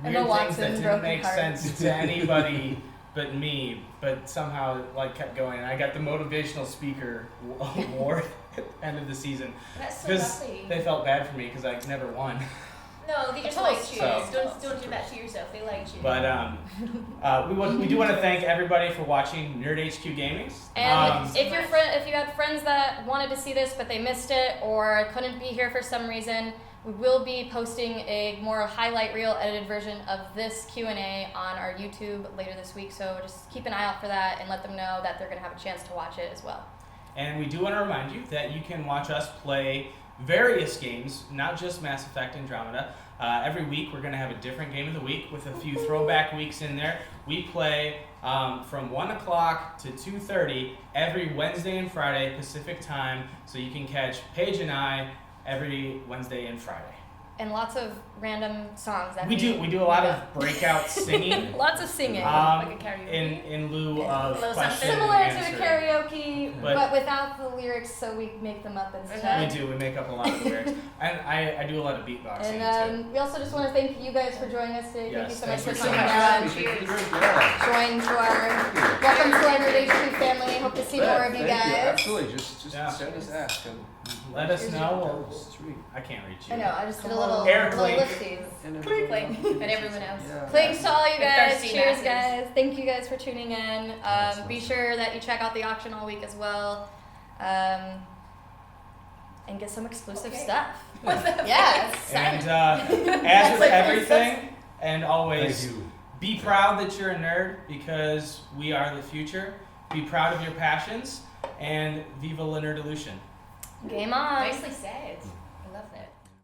weird Emma things that Watson, didn't broken make heart. sense to anybody but me, but somehow it like kept going. And I got the motivational speaker award at the end of the season That's so because lovely. they felt bad for me because I never won. No, they just Totally liked you. so- Don't do that to yourself. They liked you. But we do want to thank everybody for watching Nerd HQ Gaming. And so if much. if you had friends that wanted to see this but they missed it or couldn't be here for some reason, we will be posting a more highlight reel edited version of this Q&A on our YouTube later this week. So just keep an eye out for that and let them know that they're going to have a chance to watch it as well. And we do want to remind you that you can watch us play various games, not just Mass Effect Andromeda. Every week we're going to have a different game of the week with a few throwback weeks in there. We play from 1 o'clock to 2:30 every Wednesday and Friday Pacific time, so you can catch Paige and I every Wednesday and Friday. And lots of random songs. That We do a lot of breakout singing. Lots of singing. Like a karaoke? in lieu of Little question something. Similar and to the answer. karaoke, But- but without the lyrics, so we make them up instead. We do. We make up a lot of lyrics, and I do a lot of beatboxing too. And we also just want to thank you guys for joining us today. Yes, Thank you so much thank for you so coming much. out. Yeah. Join to our welcome to our Nerd HQ family. Hope to see more of you Thank guys. Absolutely, just Yeah. send us ask. And Let us Here's know. your Sweet. I can't reach you. I know. I just did a Come little on. Air little clink. lifties. And Clink. And everyone else. Yeah. Thanks to all you The guys. thirsty Cheers, masses. guys. Thank you guys for tuning in. That's Be nice. sure that you check out the auction all week as well, and get some exclusive Okay. stuff. What the Yes. And as That's with like everything, and always Thank you. be proud that you're a nerd because we are the future. Be proud of your passions, and viva la nerdolution. Game on. Nicely said. I love that.